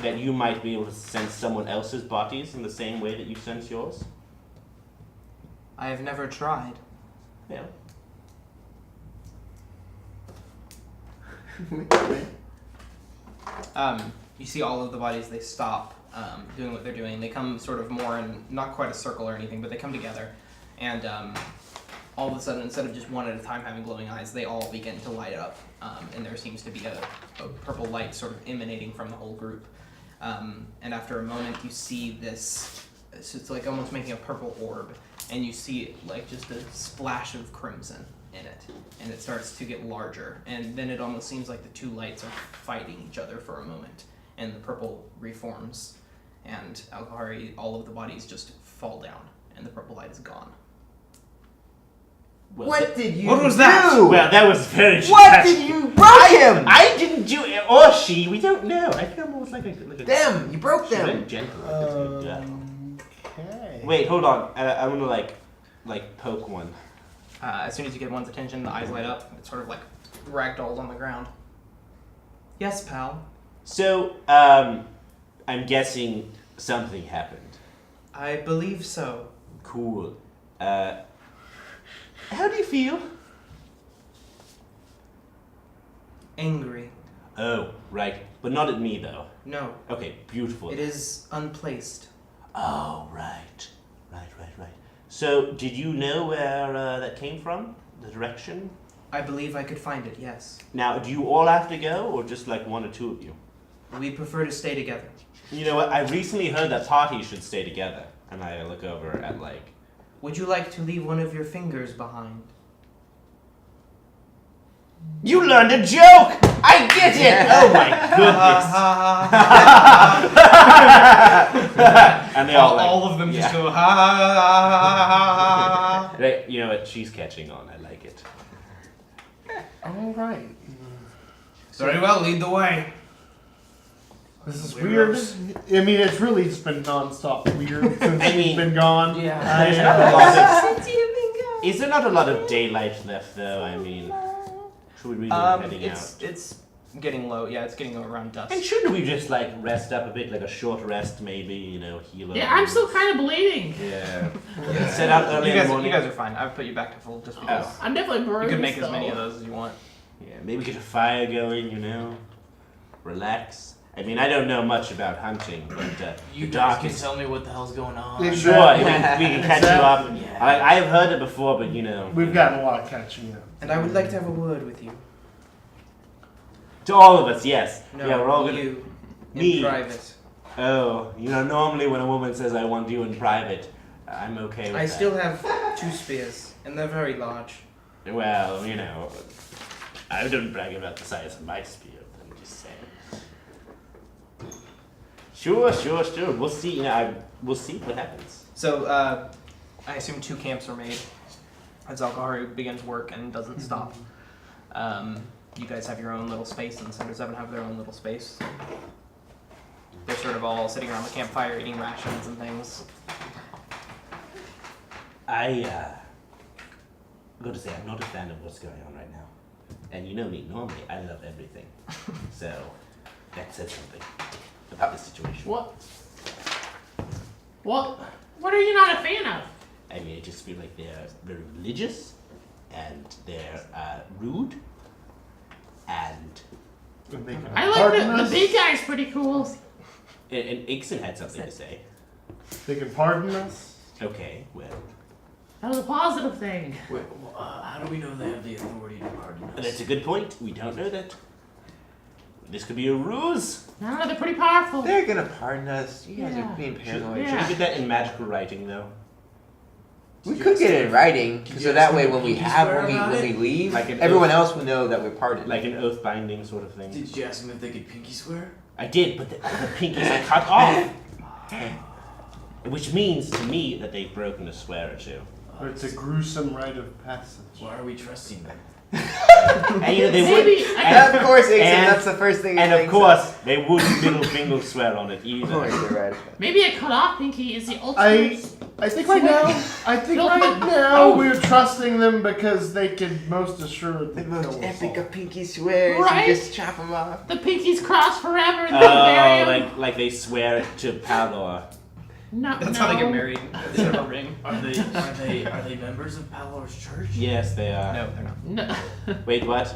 that you might be able to sense someone else's bodies in the same way that you sense yours? I have never tried. Yeah. You see all of the bodies, they stop doing what they're doing. They come sort of more in, not quite a circle or anything, but they come together. And all of a sudden, instead of just one at a time having glowing eyes, they all begin to light up. And there seems to be a purple light sort of emanating from the whole group. And after a moment, you see this, so it's like almost making a purple orb. And you see just a splash of crimson in it. And it starts to get larger. And then it almost seems like the two lights are fighting each other for a moment. And the purple reforms. And Alkahari, all of the bodies just fall down. And the purple light is gone. Well, What did you What was do? that? Well, that was very What dramatic. did you broke him? I didn't do it, or she. We don't know. I feel more like a Them, you broke Should I them. gentle? Okay. Wait, hold on. I'm gonna like poke one. As soon as you get one's attention, the eyes light up. It's sort of like ragdolled on the ground. Yes, pal. So, I'm guessing something happened. I believe so. Cool. How do you feel? Angry. Oh, right. But not at me, though. No, Okay, beautiful. it is unplaced. Oh, right. Right. So, did you know where that came from? The direction? I believe I could find it, yes. Now, do you all have to go, or just like one or two of you? We prefer to stay together. You know what? I recently heard that parties should stay together. And I look over at like... Would you like to leave one of your fingers behind? You learned a joke! I get it! Oh my goodness! And they all of them just go ha ha ha. You know what? She's catching on. I like it. All right. Very well, lead the way. This is Weirdos. weird. I mean, it's really just been non-stop weird since I mean, she's been gone. Yeah. There's not a lot of, is there not a lot of daylight left, though? I mean, should we really be heading It's getting low. Yeah, it's getting around dusk. out? And shouldn't we just like rest up a bit, like a short rest, maybe? You know, heal up. Yeah, I'm still kind of bleeding. Yeah. Set out early in the morning. You guys are fine. I've put you back to full just because I'm definitely bruised. you can make as many though. of those as you want. Yeah, maybe get a fire going. You know, relax. I mean, I don't know much about hunting, but You the guys dark can is. tell me what the hell's going on. Yeah. Sure, we can catch you up. Yeah. I have heard it before, but you know. We've got a lot of catching up. And I would like to have a word with you. To all of us, yes. No, Yeah, we're all gonna. you. In Me. private. Oh, you know, normally when a woman says I want you in private, I'm okay with I that. still have 2 spears, and they're very large. Well, you know, I don't brag about the size of my spear. I'm just saying. Sure. We'll see. You know, we'll see what happens. So, I assume 2 camps are made as Algaru begins work and doesn't stop. You guys have your own little space, and the Center 7 have their own little space. They're sort of all sitting around the campfire eating rations and things. Got to say, I'm not a fan of what's going on right now. And you know me, normally I love everything. So, that says something about the situation. What? What are you not a fan of? I mean, I just feel like they're very religious, and they're rude, and I like the big guy's pretty cool. and Ixon had something to say. They can pardon us. Okay, well, That was a positive thing. Wait, how do we know they have the authority to pardon us? that's a good point. We don't know that. This could be a ruse. No, they're pretty powerful. They're gonna pardon us. You guys Yeah. are being paranoid. Yeah. Should we get that in magical writing, though? We could get it in writing, Did so you that ask way them when we to have swear when about we it? leave, Like an everyone oath. else will know that we're pardoned. Like an oath binding sort of thing. Did you ask them if they could pinky swear? I did, but the pinkies are cut off. Which means to me that they've broken a swear or two. It's a gruesome rite of passage. Why are we trusting them? And you know, they Maybe would. And of course, Ixon, and- that's the first thing. he And of thinks course, they wouldn't middle finger swear on it Of either. course, you're right. maybe a cut off pinky is the ultimate. I think right now, right now we're trusting them because they can most assuredly The most kill us epic all. of pinky swears. Right? You just chop them off. The pinky's crossed forever and they bury him. like they swear it to Palor. No, That's no. how they get married. They have a ring. Are they members of Palor's church? Yes, they are. No, they're not. No. Wait, what?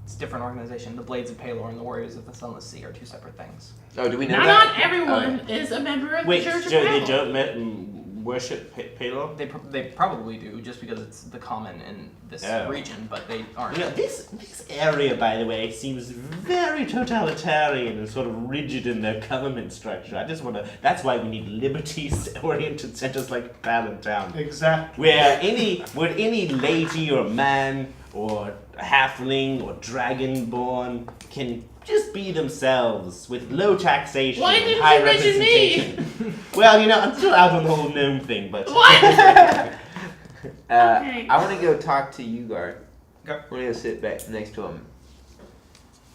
It's a different organization. The Blades of Palor and the Warriors of the Sunless Sea are 2 separate things. Oh, do we know Not, that? not everyone is a member of Wait, the Church so of they Palor. don't worship Palor? They probably do, just because it's the common in this Oh. region, but they aren't. You know, this area, by the way, seems very totalitarian and sort of rigid in their government structure. I just want to. That's why we need liberties-oriented centers like Pallintown, Exactly. where any lady or man or halfling or dragonborn can just be themselves with low taxation Why and didn't high you mention me? representation. Well, you know, I'm still out on the whole gnome thing, but What? Okay. I want to go talk to Ugar. Okay. I want to go sit back next to him.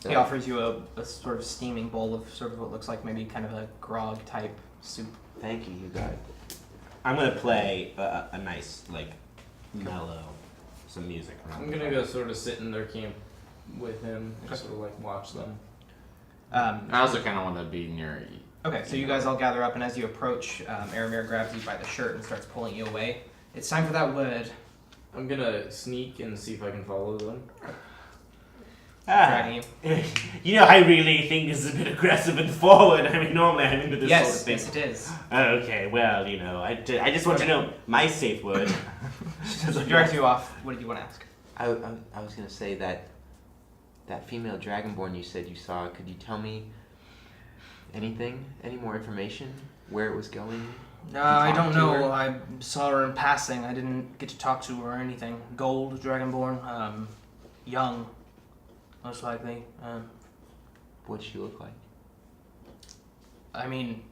He offers you a sort of steaming bowl of sort of what looks like maybe kind of a grog type soup. Thank you, Ugar. I'm gonna play a nice, like, mellow, some music. around I'm the gonna fire. go sort of sit in their camp with him, and sort of like watch them. I also kind of want to be near. Okay, so you guys all gather up, and as you approach, Aramir grabs you by the shirt and starts pulling you away. It's time for that word. I'm gonna sneak and see if I can follow them. Dragging you. You know, I really think this is a bit aggressive and forward. I mean, normally I'm into this Yes, sort of thing. yes it is. Okay, well, you know, I just want to know my safe word. So he drags you off. What did you want to ask? I was going to say that female dragonborn you said you saw, could you tell me anything? Any more information? Where it was going? I talk don't to know. her? I saw her in passing. I didn't get to talk to her or anything. Gold dragonborn, young, most likely. What'd she look like? I mean,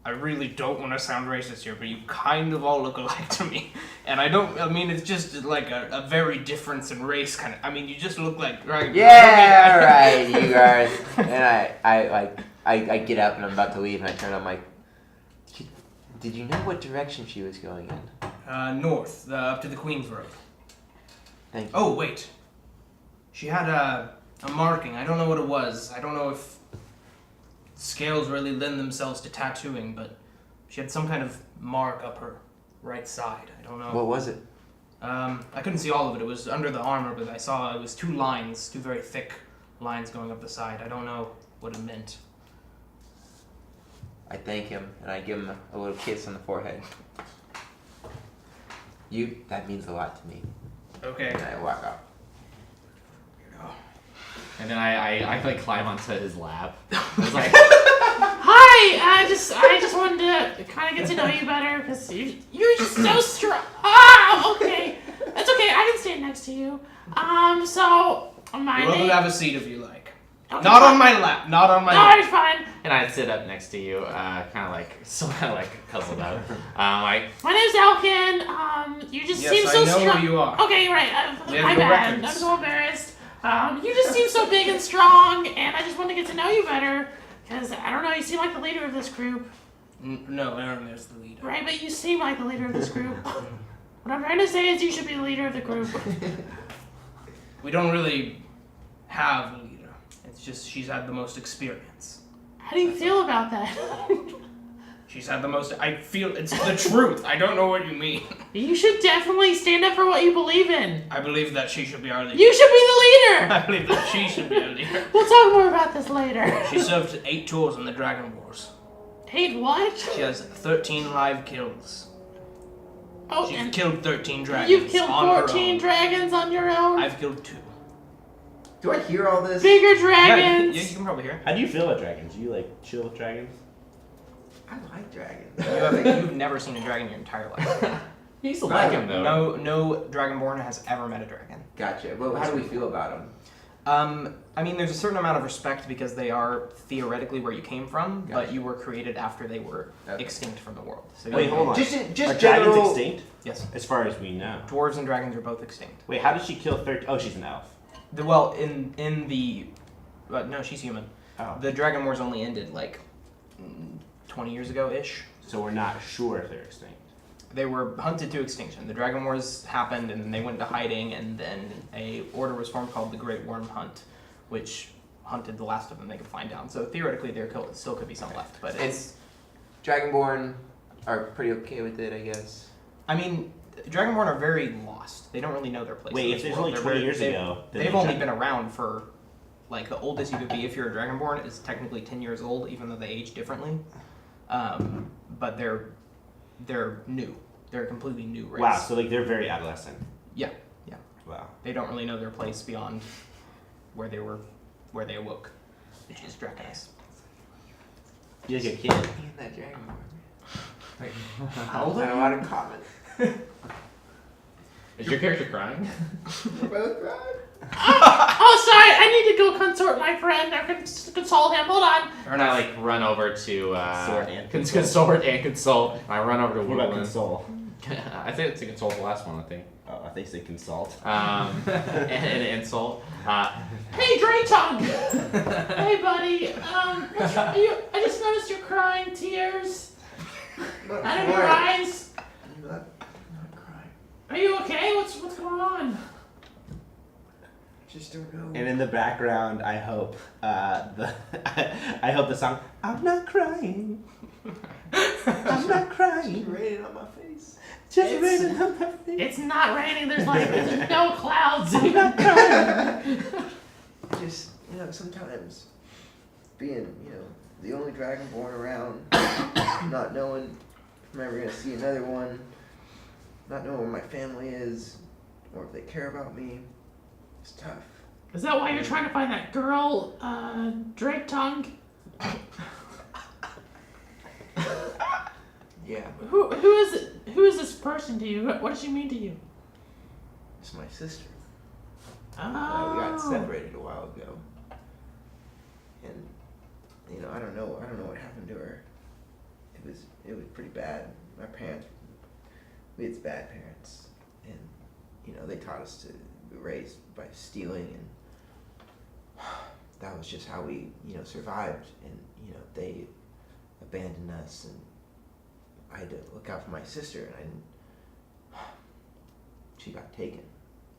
I really don't want to sound racist here, but you kind of all look alike to me. And I mean, it's just like a very difference in race kind of. I mean, you just look like, right? Yeah, right, you guys. And I get up and I'm about to leave and I turn on my. Did you know what direction she was going in? North, up to the Queen's Road. Thank you. Oh, wait. She had a marking. I don't know what it was. I don't know if scales really lend themselves to tattooing, but she had some kind of mark up her right side. I don't know. What was it? I couldn't see all of it. It was under the armor, but I saw it was two lines, two very thick lines going up the side. I don't know what it meant. I thank him and I give him a little kiss on the forehead. That means a lot to me. Okay. And I walk out. And then I like climb onto his lap. I was like, Hi, I just wanted to kind of get to know you better because you're just so strong. Ah, okay, that's okay. I can stand next to you. So my You're welcome name. to have a seat if you like. Okay, Not fine. on my lap. Not on my No, lap. it's fine. and I'd sit up next to you, kind of like, so kind of like cuddled up. Like, My name's Elkin. You just Yes, seem I so know strong. who you are. Okay, right. We have My your bad. records. I'm so embarrassed. You just seem so big and strong, and I just want to get to know you better. Because, I don't know, you seem like the leader of this group. No, Aaron is the leader. Right, but you seem like the leader of this group. What I'm trying to say is you should be the leader of the group. We don't really have a leader. It's just she's had the most experience. How do you feel about that? She's had the most. I feel it's the truth. I don't know what you mean. You should definitely stand up for what you believe in. I believe that she should be our leader. You should be the leader! I believe that she should be our leader. We'll talk more about this later. She served 8 tours in the Dragon Wars. Hey, what? She has 13 live kills. Oh, She's and killed 13 dragons. you've killed on her 14 own. dragons on your own? I've killed 2. Do I hear all this? Bigger Yeah, dragons! you can probably hear. How do you feel about dragons? Do you like chill with dragons? I like dragons. You've never seen a dragon in your entire life. you used to like him though. No Dragonborn has ever met a dragon. Gotcha. Well, how do we feel about them? I mean, there's a certain amount of respect because they are theoretically where you came from, but Gotcha. you were created after they were Okay. extinct from the world. So Wait, hold on. Just Are just dragons general. extinct? Yes, As far as we know. dwarves and dragons are both extinct. Wait, how did she kill 13? Oh, she's an elf. Well, in the, no, she's human. Oh. The Dragon Wars only ended like 20 years ago ish. So we're not sure if they're extinct. They were hunted to extinction. The Dragon Wars happened, and then they went into hiding, and then a order was formed called the Great Worm Hunt, which hunted the last of them they could find down. So theoretically, there still could be some left, but it's. Dragonborn are pretty okay with it, I guess. I mean, Dragonborn are very lost. They don't really know their place. Wait, in if this there's world. only They're 20 very- years they've- ago, then They've they only checked- been around for, like, the oldest you could be if you're a Dragonborn is technically 10 years old, even though they age differently. But they're new. They're a completely new race. Wow, so like they're very adolescent. Yeah. Wow. They don't really know their place beyond where they awoke, which is Draconis. You're like a kid. Me and that Dragonborn. How old are you? A lot of comments. Is your character crying? We're both crying. Oh, sorry, I need to go consort my friend. I can console him. Hold on. And I like run over to Consort and consort and consult. And I run over to What about Woodland. console? I think it's to consult the last one. I think. Oh, I think they consult. And insult. Hey, Drayton! Hey, buddy. What's wrong? I just noticed you're crying tears out of your eyes. I'm not crying. Are you okay? What's going on? Just don't know. And in the background, I hope I hope the song "I'm Not Crying." I'm not crying. It's raining on my face. Just raining on my face. It's not raining. There's no clouds. I'm not crying. Just, sometimes being, the only dragonborn around, not knowing if I'm ever gonna see another one, not knowing where my family is, or if they care about me, it's tough. Is that why you're trying to find that girl, Drake Tongue? Yeah, Who is it? Who is this person to you? What does she mean to you? it's my sister. Oh. We got separated a while ago, and I don't know what happened to her. It was pretty bad. My parents, we had bad parents, and they taught us to be raised by stealing, and that was just how we survived. And they abandoned us, and I had to look out for my sister, and she got taken,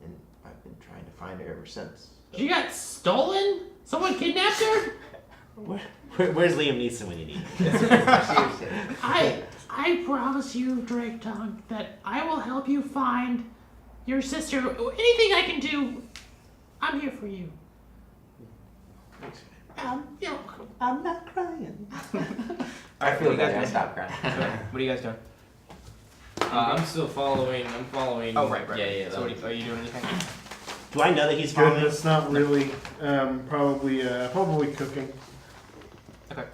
and I've been trying to find her ever since. She got stolen? Someone kidnapped her? Where's Liam Neeson when you need him? Seriously. I promise you, Drake Tongue, that I will help you find your sister. Anything I can do, I'm here for you. I'm not crying. I feel you like guys I missed stopped crying. What are you guys doing? I'm still following. I'm following. Oh, right. Yeah. So are you doing anything? Do I know that he's Good. following? That's not really. Probably cooking. Okay.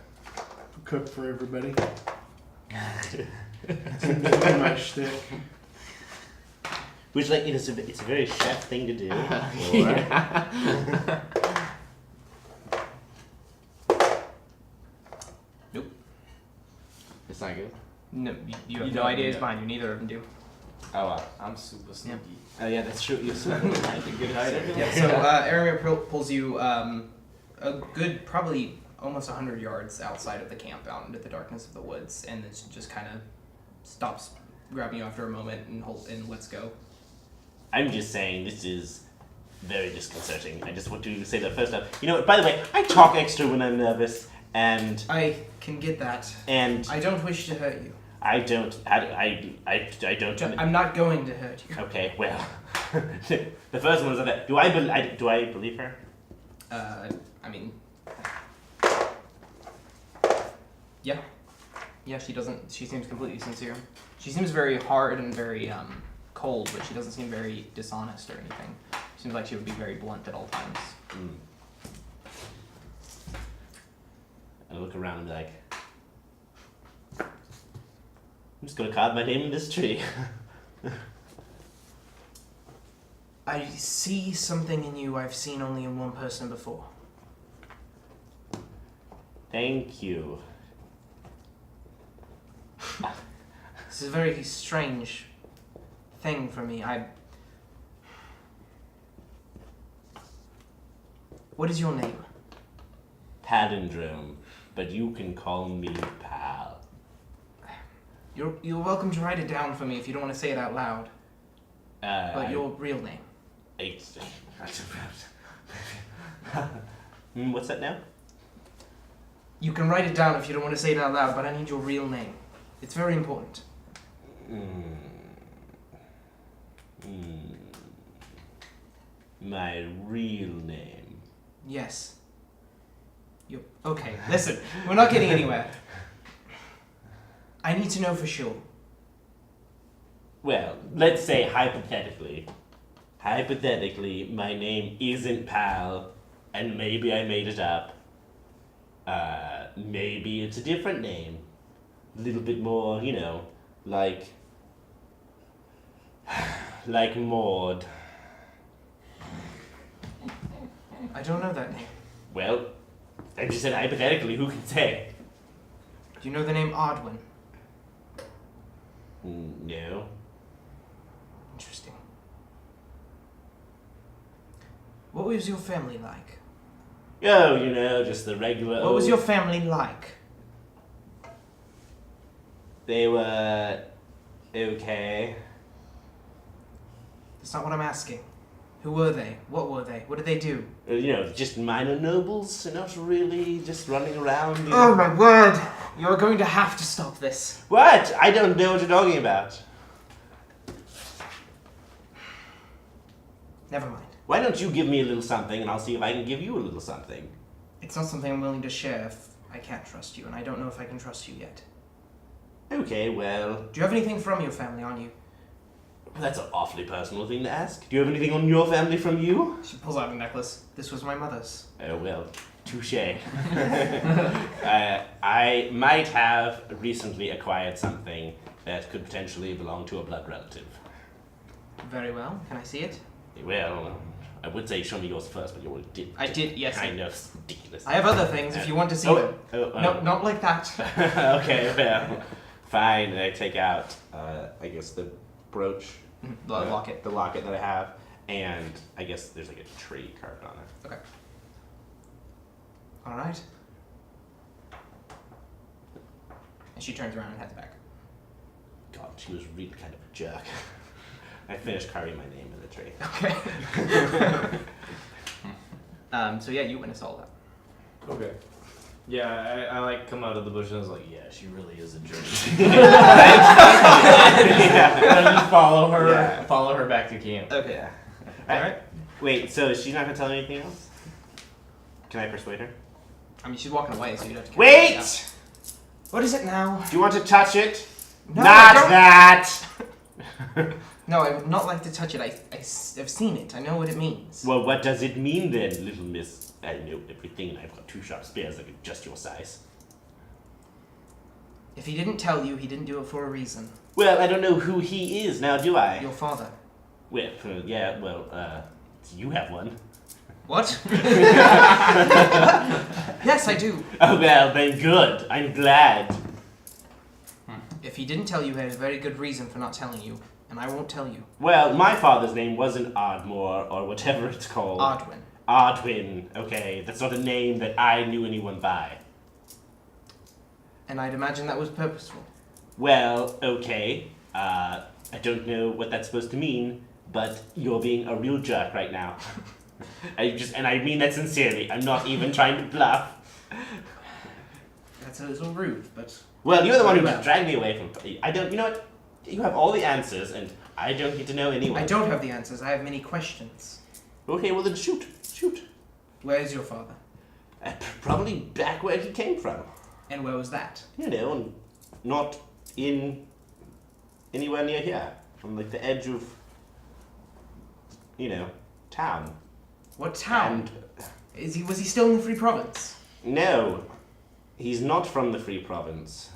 Cook for everybody. Seems to be my shtick. Which, it's a very chef thing to do. Yeah. Nope. It's not good. No, you have You no don't idea do it's that. mine. You neither of them do. Oh wow. I'm super sneaky. Oh yeah, that's true. You're so I'm a good hider. Yeah. So Aramir pulls you a good, probably almost 100 yards outside of the camp, out into the darkness of the woods, and then just kind of stops, grabbing you after a moment, and lets go. I'm just saying this is very disconcerting. I just want to say that first up. By the way, I talk extra when I'm nervous, and I can get that. I don't wish to hurt you. I don't. I don't. I'm not going to hurt you. Okay, well, the first one is that. Do I believe her? I mean, yeah. Yeah, she doesn't. She seems completely sincere. She seems very hard and very cold, but she doesn't seem very dishonest or anything. She seems like she would be very blunt at all times. I look around and be like, I'm just gonna carve my name in this tree. I see something in you I've seen only in one person before. Thank you. This is a very strange thing for me. What is your name? Palindrome, but you can call me Pal. You're welcome to write it down for me if you don't want to say it out loud. But your real name. What's that now? You can write it down if you don't want to say it out loud, but I need your real name. It's very important. My real name. Yes. Okay, listen. We're not getting anywhere. I need to know for sure. Well, let's say hypothetically. Hypothetically, my name isn't Pal, and maybe I made it up. Maybe it's a different name. A little bit more, like Maud. I don't know that name. Well, I just said hypothetically, who can say? Do you know the name Odwin? No. Interesting. What was your family like? Oh, you know, just the regular. What was your family like? They were okay. That's not what I'm asking. Who were they? What were they? What did they do? You know, just minor nobles, not really just running around. You Oh know. my word! You're going to have to stop this. What? I don't know what you're talking about. Never mind. Why don't you give me a little something and I'll see if I can give you a little something. It's not something I'm willing to share if I can't trust you, and I don't know if I can trust you yet. Okay, well, Do you have anything from your family on you? that's an awfully personal thing to ask. Do you have anything on your family from you? She pulls out a necklace. This was my mother's. Oh, well, touche. I might have recently acquired something that could potentially belong to a blood relative. Very well. Can I see it? Well, I would say show me yours first, but you already did. I did, yes. Kind of ridiculous. I have other things if you want to see them. No, not like that. Okay, well, fine. I take out, I guess, the brooch. The locket. The locket that I have, and I guess there's like a tree carved on it. Okay. All right. And she turns around and heads back. God, she was really kind of a jerk. I finished carving my name in the tree. Okay. So yeah, you witness all that. Okay. Yeah, I like come out of the bush and I was like, yeah, she really is a jerk. And I just follow her back to camp. Okay. Yeah. All right. Wait, so she's not gonna tell me anything else? Can I persuade her? I mean, she's walking away, so you'd have to. Wait! Yeah. What is it now? Do you want to touch it? No, Not I don't- that! No, I would not like to touch it. I've seen it. I know what it means. Well, what does it mean then, little miss? I know everything, and I've got 2 sharp spears that are just your size. If he didn't tell you, he didn't do it for a reason. Well, I don't know who he is now, do I? Your father. Well, yeah, well, you have one. What? Yes, I do. Oh, well, then good. I'm glad. If he didn't tell you, he had a very good reason for not telling you, and I won't tell you. Well, my father's name wasn't Ardmore, or whatever it's called. Odwin. Ardwin, okay. That's not a name that I knew anyone by. And I'd imagine that was purposeful. Well, okay. I don't know what that's supposed to mean, but you're being a real jerk right now. And I mean that sincerely. I'm not even trying to bluff. That's a little rude, but... Well, you're the one who Well. just dragged me away from... I don't... You know what? You have all the answers, and I don't get to know anyone. I don't have the answers. I have many questions. Okay, well then shoot. Shoot. Where is your father? Probably back where he came from. And where was that? You know, not in anywhere near here. On like the edge of, you know, town. What town? And Was he still in the Free Province? no, he's not from the Free Province.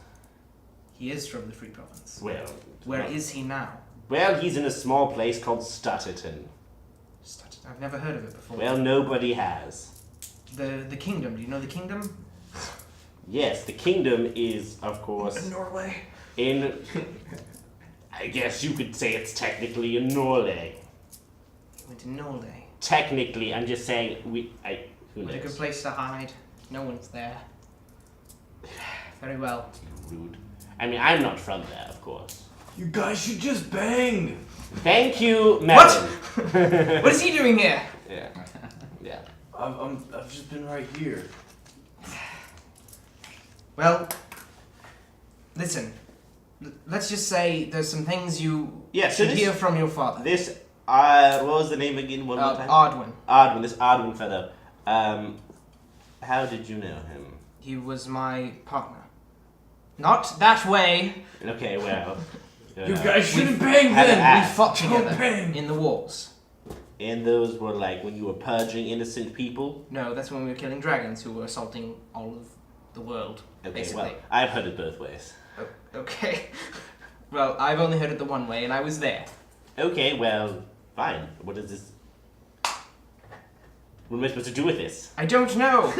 He is from the Free Province. Well, Where is he now? Well, he's in a small place called Stutterton. I've never heard of it before. Well, nobody has. The kingdom. Do you know the kingdom? Yes, the kingdom is, of course, Norway. in. I guess you could say it's technically in Norway. He went to Norway. Technically, I'm just saying who What a good knows? place to hide. No one's there. Very well. Rude. I mean, I'm not from there, of course. You guys should just bang. Thank you, What? Madam. What is he doing here? Yeah. Yeah. I've just been right here. Well, listen. Let's just say there's some things you Yeah, so should this- hear from your father. This, what was the name again one more time? Odwin. Odwin, this Odwin fellow. How did you know him? He was my partner. Not that way. Okay, well. You guys shouldn't bang had then. an We axe. fought Don't together bang. in the wars. And those were like when you were purging innocent people? No, that's when we were killing dragons who were assaulting all of the world, Okay, basically. well, I've heard it both ways. Okay. Well, I've only heard it the one way, and I was there. Okay, well, fine. What is this? What am I supposed to do with this? I don't know.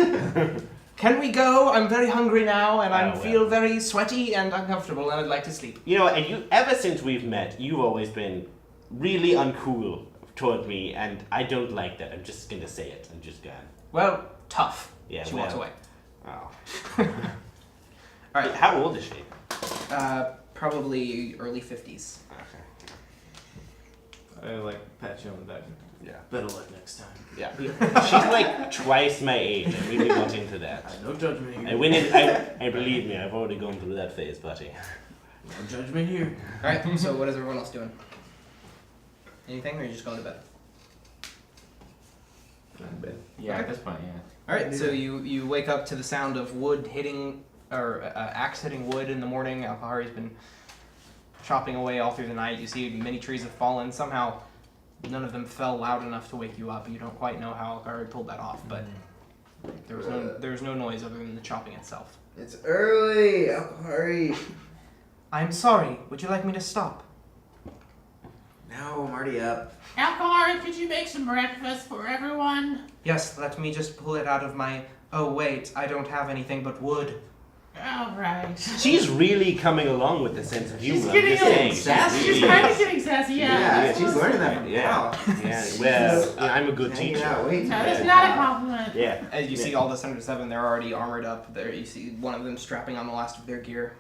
Can we go? I'm very hungry now, and I Oh, well. feel very sweaty and uncomfortable, and I'd like to sleep. You know, and you ever since we've met, you've always been really uncool toward me, and I don't like that. I'm just gonna say it. I'm just gonna. Well, tough. Yeah. She well, walks away. Oh. All right. How old is she? Probably early 50s. Okay. I like pat you on the back. Yeah. Better luck next time. Yeah. She's like twice my age. I really got into that. No judgment here. I went in. I believe me. I've already gone through that phase, buddy. No judgment here. All right. So what is everyone else doing? Anything, or are you just going to bed? Yeah, at this point, yeah. All right. So you wake up to the sound of wood hitting, or axe hitting wood in the morning. Alkahari's been chopping away all through the night. You see many trees have fallen. Somehow, none of them fell loud enough to wake you up. You don't quite know how Alkahari pulled that off, but there was no noise other than the chopping itself. It's early. Hurry. I'm sorry. Would you like me to stop? No, I'm already up. Alkahari, could you make some breakfast for everyone? Yes. Let me just pull it out of my. Oh wait, I don't have anything but wood. All right. She's really coming along with the sense of humor. She's I'm getting just a little saying. sassy. She's really kind is. of getting sassy, yeah. Yeah, she's learning that from Yeah. Cal. Yeah. Well, I'm a good Hanging teacher. out, waiting No, for that's that. not a compliment. Yeah. As you see all the 7, they're already armored up. There, you see one of them strapping on the last of their gear.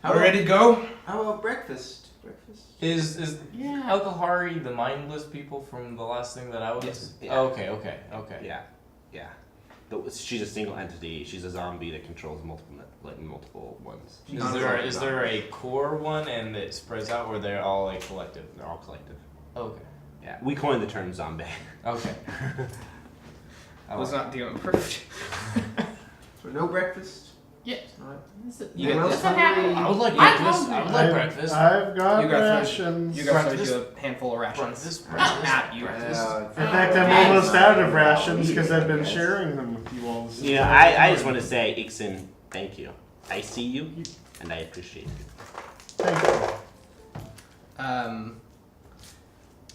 How We're ready to go. How about breakfast? Breakfast? Is Yeah. Alkahari the mindless people from the last thing that I was? Yes. Yeah. Oh, okay. Yeah. Yeah. She's a single entity. She's a zombie that controls multiple ones. Is there a core one and it spreads out, or they're all like collective? They're all collective. Okay. Yeah. We coined the term zombie. Okay. I was not doing perfect. So no breakfast? Yeah. Not- You Anyone get else Doesn't happen. hungry? I would like I'm breakfast. I would like breakfast. I've got You got rations. You guys Breakfast. you a handful of rations. Breakfast. At you. In fact, I'm almost out of rations because I've been sharing them with you all. You know, I just want to say, Ixen, thank you. I see you, and I appreciate you. Thank you.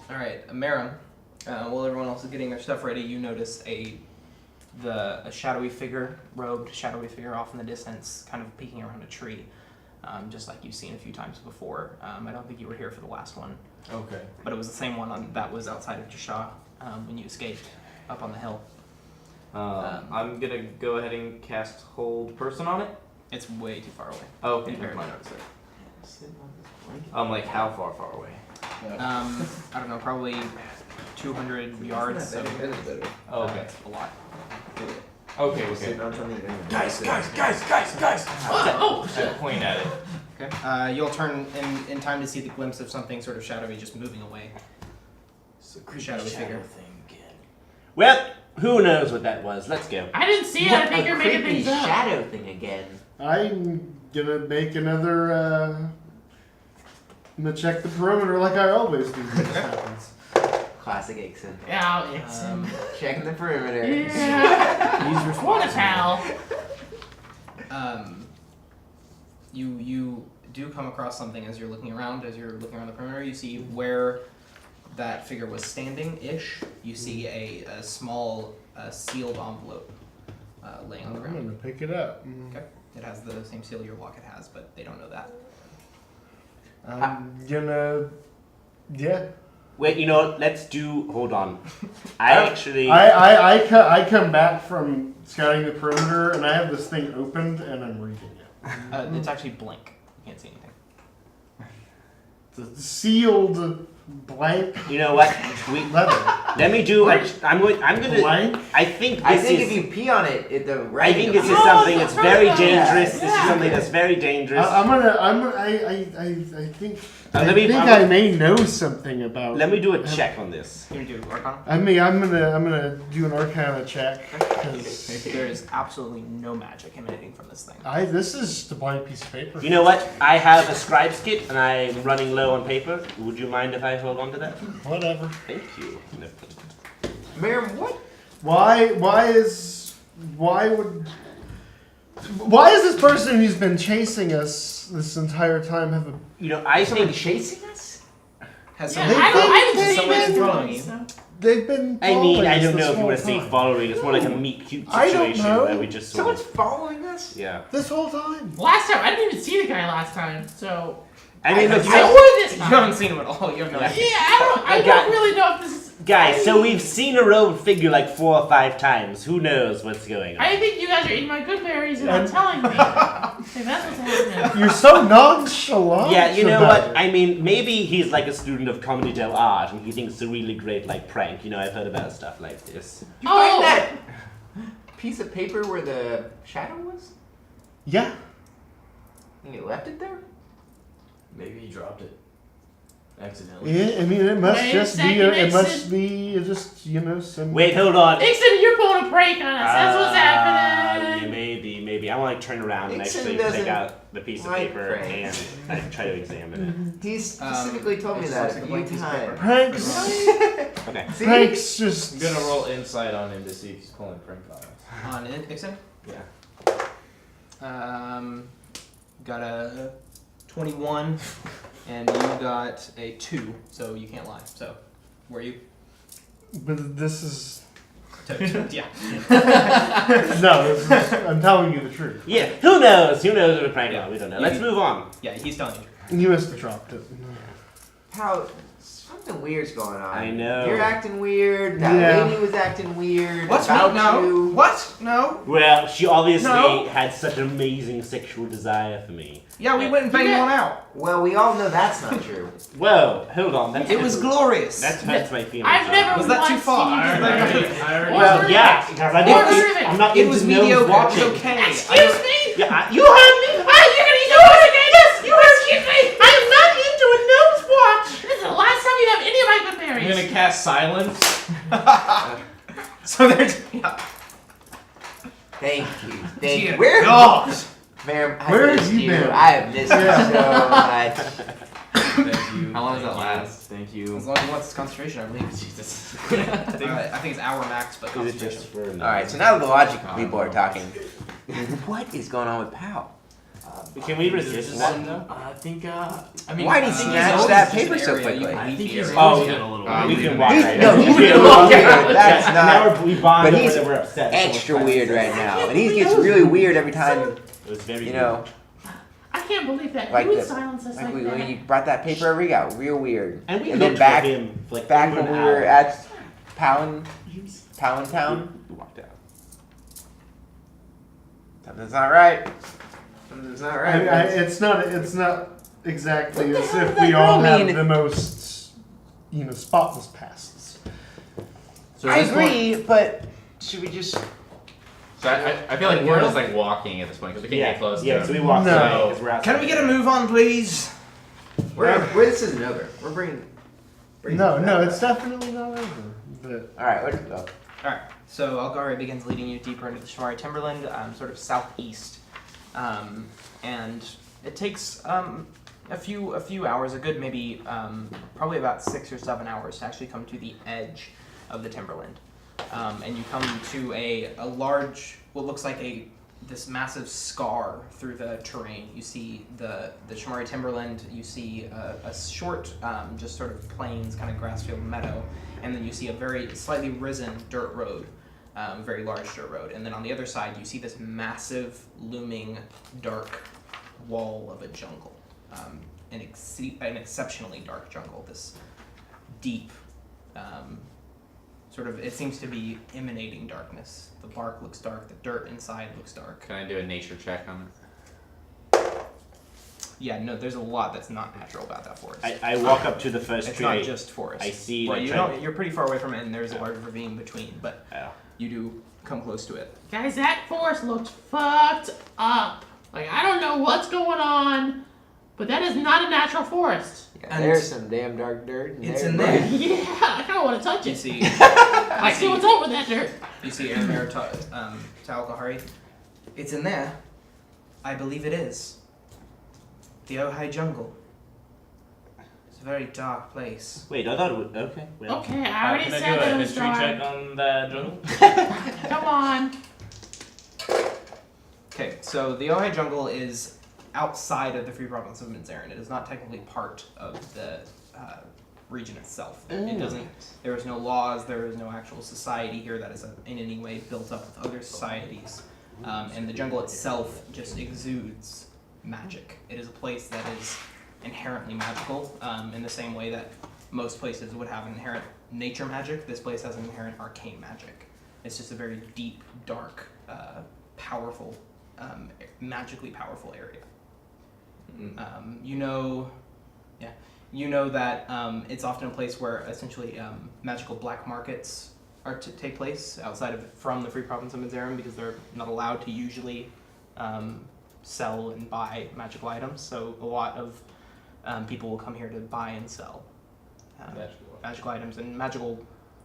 All right, Marin. While everyone else is getting their stuff ready, you notice a shadowy figure, robed shadowy figure off in the distance, kind of peeking around a tree, just like you've seen a few times before. I don't think you were here for the last one, Okay. but it was the same one that was outside of Jashaw when you escaped up on the hill. I'm gonna go ahead and cast Hold Person on it. It's way too far away. Oh, okay. You Never barely mind. notice it. Like how far away? I don't know, probably 200 yards. So Oh, okay. that's a lot. Okay. Guys! Oh, I point at it. Okay. You'll turn in time to see the glimpse of something sort of shadowy just moving away. It's a creepy Shadowy figure. thing again. Well, who knows what that was? Let's go. I didn't see it. I think you're making creepy things up. shadow thing again. I'm gonna make another. I'm gonna check the perimeter like I always do when this happens. Classic Ixen. Yeah, it's Checking the perimeter. yeah. What a pal. You do come across something as you're looking around. As you're looking around the perimeter, you see where that figure was standing-ish. You see a small sealed envelope laying on the I'm ground. gonna pick it up. Okay. It has the same seal your locket has, but they don't know that. I'm gonna. Yeah. Wait, you know, let's do. Hold on. I come back from scouting the perimeter and I have this thing opened and I'm reading it. It's actually blank. You can't see anything. The sealed blank You know what? leather. Let me do. I'm gonna. Blank? I think this I think is. if you pee on it, the I writing. think this is Oh, something that's that's very right. dangerous. This is Yeah. something that's very dangerous. I think. let I me- think I'm- I may know something about. Let me do a check on this. You gonna do Arcana? I'm gonna do an Arcana check because There is absolutely no magic emanating from this thing. this is just a blank piece of paper. You know what? I have a scribe's kit and I'm running low on paper. Would you mind if I hold on to that? Whatever. Thank you. Miriam, what? Why is this person who's been chasing us this entire time have a? You know, I Someone think chasing us? Has Yeah, somebody I didn't see someone's it. following you? So. They've been. I mean, I following us don't know this if you want to whole say time. following. It's more like a meet cute I don't situation know. where we just sort Someone's of. following us? Yeah. This whole time. Last time, I didn't even see the guy last time, so. I mean, look, I would this You time. haven't seen him at all. You have no Yeah, idea. I don't really know if this is. guys, so we've seen a robed figure like 4 or 5 times. Who knows what's going on? I think you guys are eating my good berries and not telling me. Hey, that's what's happening. You're so nonchalant. Yeah, you know about what? it. I mean, maybe he's like a student of comedy dell'arte and he thinks it's a really great like prank. You know, I've heard about stuff like this. You Oh. find that piece of paper where the shadow was? Yeah. And you left it there? Maybe he dropped it accidentally. Yeah, I mean, it must Wait a just be. second, It must Ixon. be just some. Wait, hold on. Ixon, you're pulling a prank on us. That's what's happening. Yeah, maybe. I want to turn around and Nixon actually doesn't take out the piece of like paper pranks. and I try to examine He specifically told me it that looks a like a few blank piece of paper. times. Pranks. it. Okay. See? Pranks just. I'm gonna roll insight on him to see if he's pulling a prank on us. On Ixon? Yeah. Got a 21, and you got a 2, so you can't lie. So, were you? But this is. Yeah. No, this is, I'm telling you the truth. Yeah, who knows? Who knows what a prank Yeah. on? We don't know. Yeah. Let's move on. Yeah, he's telling you. You must have dropped it. How something weird's going on. I know. You're acting weird. That Yeah. lady was acting weird. What's about me? No. you. What? No. Well, she obviously No. had such amazing sexual desire for me. Yeah, we went and banged Yeah. one out. Well, we all know that's not true. Whoa, hold on. That's It was glorious. That hurts my feelings. I've never Was that too once far? seen you I do already, that. I already Well, Or yeah, because I Or didn't. serving. I'm not It into was gnomes mediocre. It watching. was okay. Excuse me? Yeah, you heard me. Ah, you're gonna use yours again? Yes, you excuse me. I'm not into a nose watch. This is the last time you have any of my good I'm berries. gonna cast silence. So there's. Yeah. Thank you. Thank you. Dear Where, God. ma'am? I Where have missed you been? I have missed you so much. Thank you. How long does that Thank you. last? Thank you. As long as he wants his concentration, I believe. Jesus. I think it's hour max, but Is it concentration. just for? All right, so now the logical people are talking. What is going on with Pal? Can we resist that? I think. I mean, Why did he I think snatch he's that always paper just so an area you quickly? can I think here. he's Oh, always yeah. been a little We weird. can walk right No, now. he's We gonna can walk walk here. right now. That's Yeah, not- Now we bond but over he's that we're upset. so Extra we're weird fighting. right now, and he gets really weird every time. It was very You know, I can't believe that. Like Who would this. silence us like when that? you brought that paper over, he got real weird. And we And looked then back- for him for like Back over when an we were hour. at Pallintown, We walked out. something's not right. Something's not right. It's not exactly What the as hell if did that we all girl have mean? the most, spotless pasts. So I at this point- agree, but should we just? So I feel like we're just like walking at this point because we can't get close to Yeah, him. so we walked No. away because we're outside. Can we get a move on, please? We're this isn't over. We're bringing. No, it's definitely not over. But All right, let's go. Alright, so Algari begins leading you deeper into the Shimari Timberland, sort of southeast. And it takes a few hours, a good maybe probably about 6 or 7 hours to actually come to the edge of the Timberland. And you come to a large, what looks like this massive scar through the terrain. You see the Shimari Timberland, you see a short, just sort of plains, kind of grass-field meadow, and then you see a very slightly risen dirt road, very large dirt road. And then on the other side, you see this massive, looming, dark wall of a jungle, an exceptionally dark jungle, this deep, sort of, it seems to be emanating darkness. The bark looks dark, the dirt inside looks dark. Can I do a nature check on it? Yeah, no, there's a lot that's not natural about that forest. I walk up to the first It's tree. not just forest. I see. Well, I you try- don't, you're pretty far away from it, and there's a large ravine between, but Oh. you do come close to it. Guys, that forest looked fucked up. Like, I don't know what's going on, but that is not a natural forest. Yeah, And there's some damn dark dirt. it's there, in bro. there. Yeah, I kind of want to touch You it. see, I see what's up with that dirt. you see Aramir Talkahari. It's in there. I believe it is. The Ojai jungle. It's a very dark place. Wait, I thought it was okay. Well, Okay, I already Can said I that do it a was history dark. check on the jungle? Come on. Okay, so the Ojai jungle is outside of the Free Province of Minzarin. It is not technically part of the region itself. It doesn't. There is no laws. There is no actual society here that is in any way built up with other societies. And the jungle itself just exudes magic. It is a place that is inherently magical, in the same way that most places would have an inherent nature magic. This place has an inherent arcane magic. It's just a very deep, dark, powerful, magically powerful area. You know that it's often a place where essentially magical black markets are to take place from the Free Province of Mizoram, because they're not allowed to usually sell and buy magical items. So a lot of people will come here to buy and sell magical items and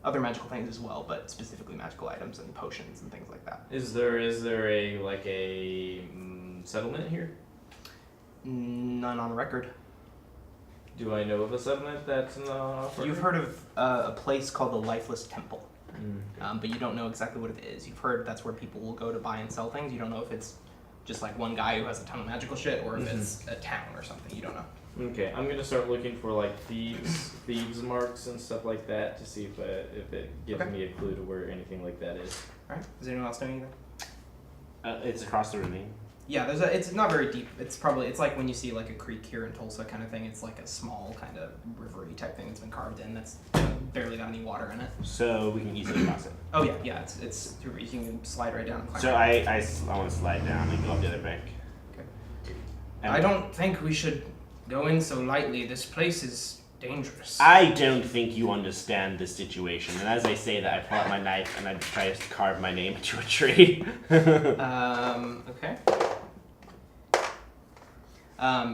other magical things as well, but specifically magical items and potions and things like that. Is there a settlement here? None on record. Do I know of a settlement that's not offered? You've heard of a place called the Lifeless Temple, but you don't know exactly what it is. You've heard that's where people will go to buy and sell things. You don't know if it's just like one guy who has a ton of magical shit, or if it's a town or something. You don't know. Okay, I'm gonna start looking for like thieves marks and stuff like that to see if it gives me a clue to where anything like that is. All right. Does anyone else know anything? It's across the ravine. Yeah, it's not very deep. It's like when you see like a creek here in Tulsa kind of thing. It's like a small kind of rivery type thing that's been carved in. That's barely got any water in it. So we can easily cross it. Oh yeah. It's you can slide right down and climb. So right. I want to slide down and go up the other bank. Okay. And I don't think we should go in so lightly. This place is dangerous. I don't think you understand this situation. And as I say that, I pull out my knife and I try to carve my name into a tree. Okay.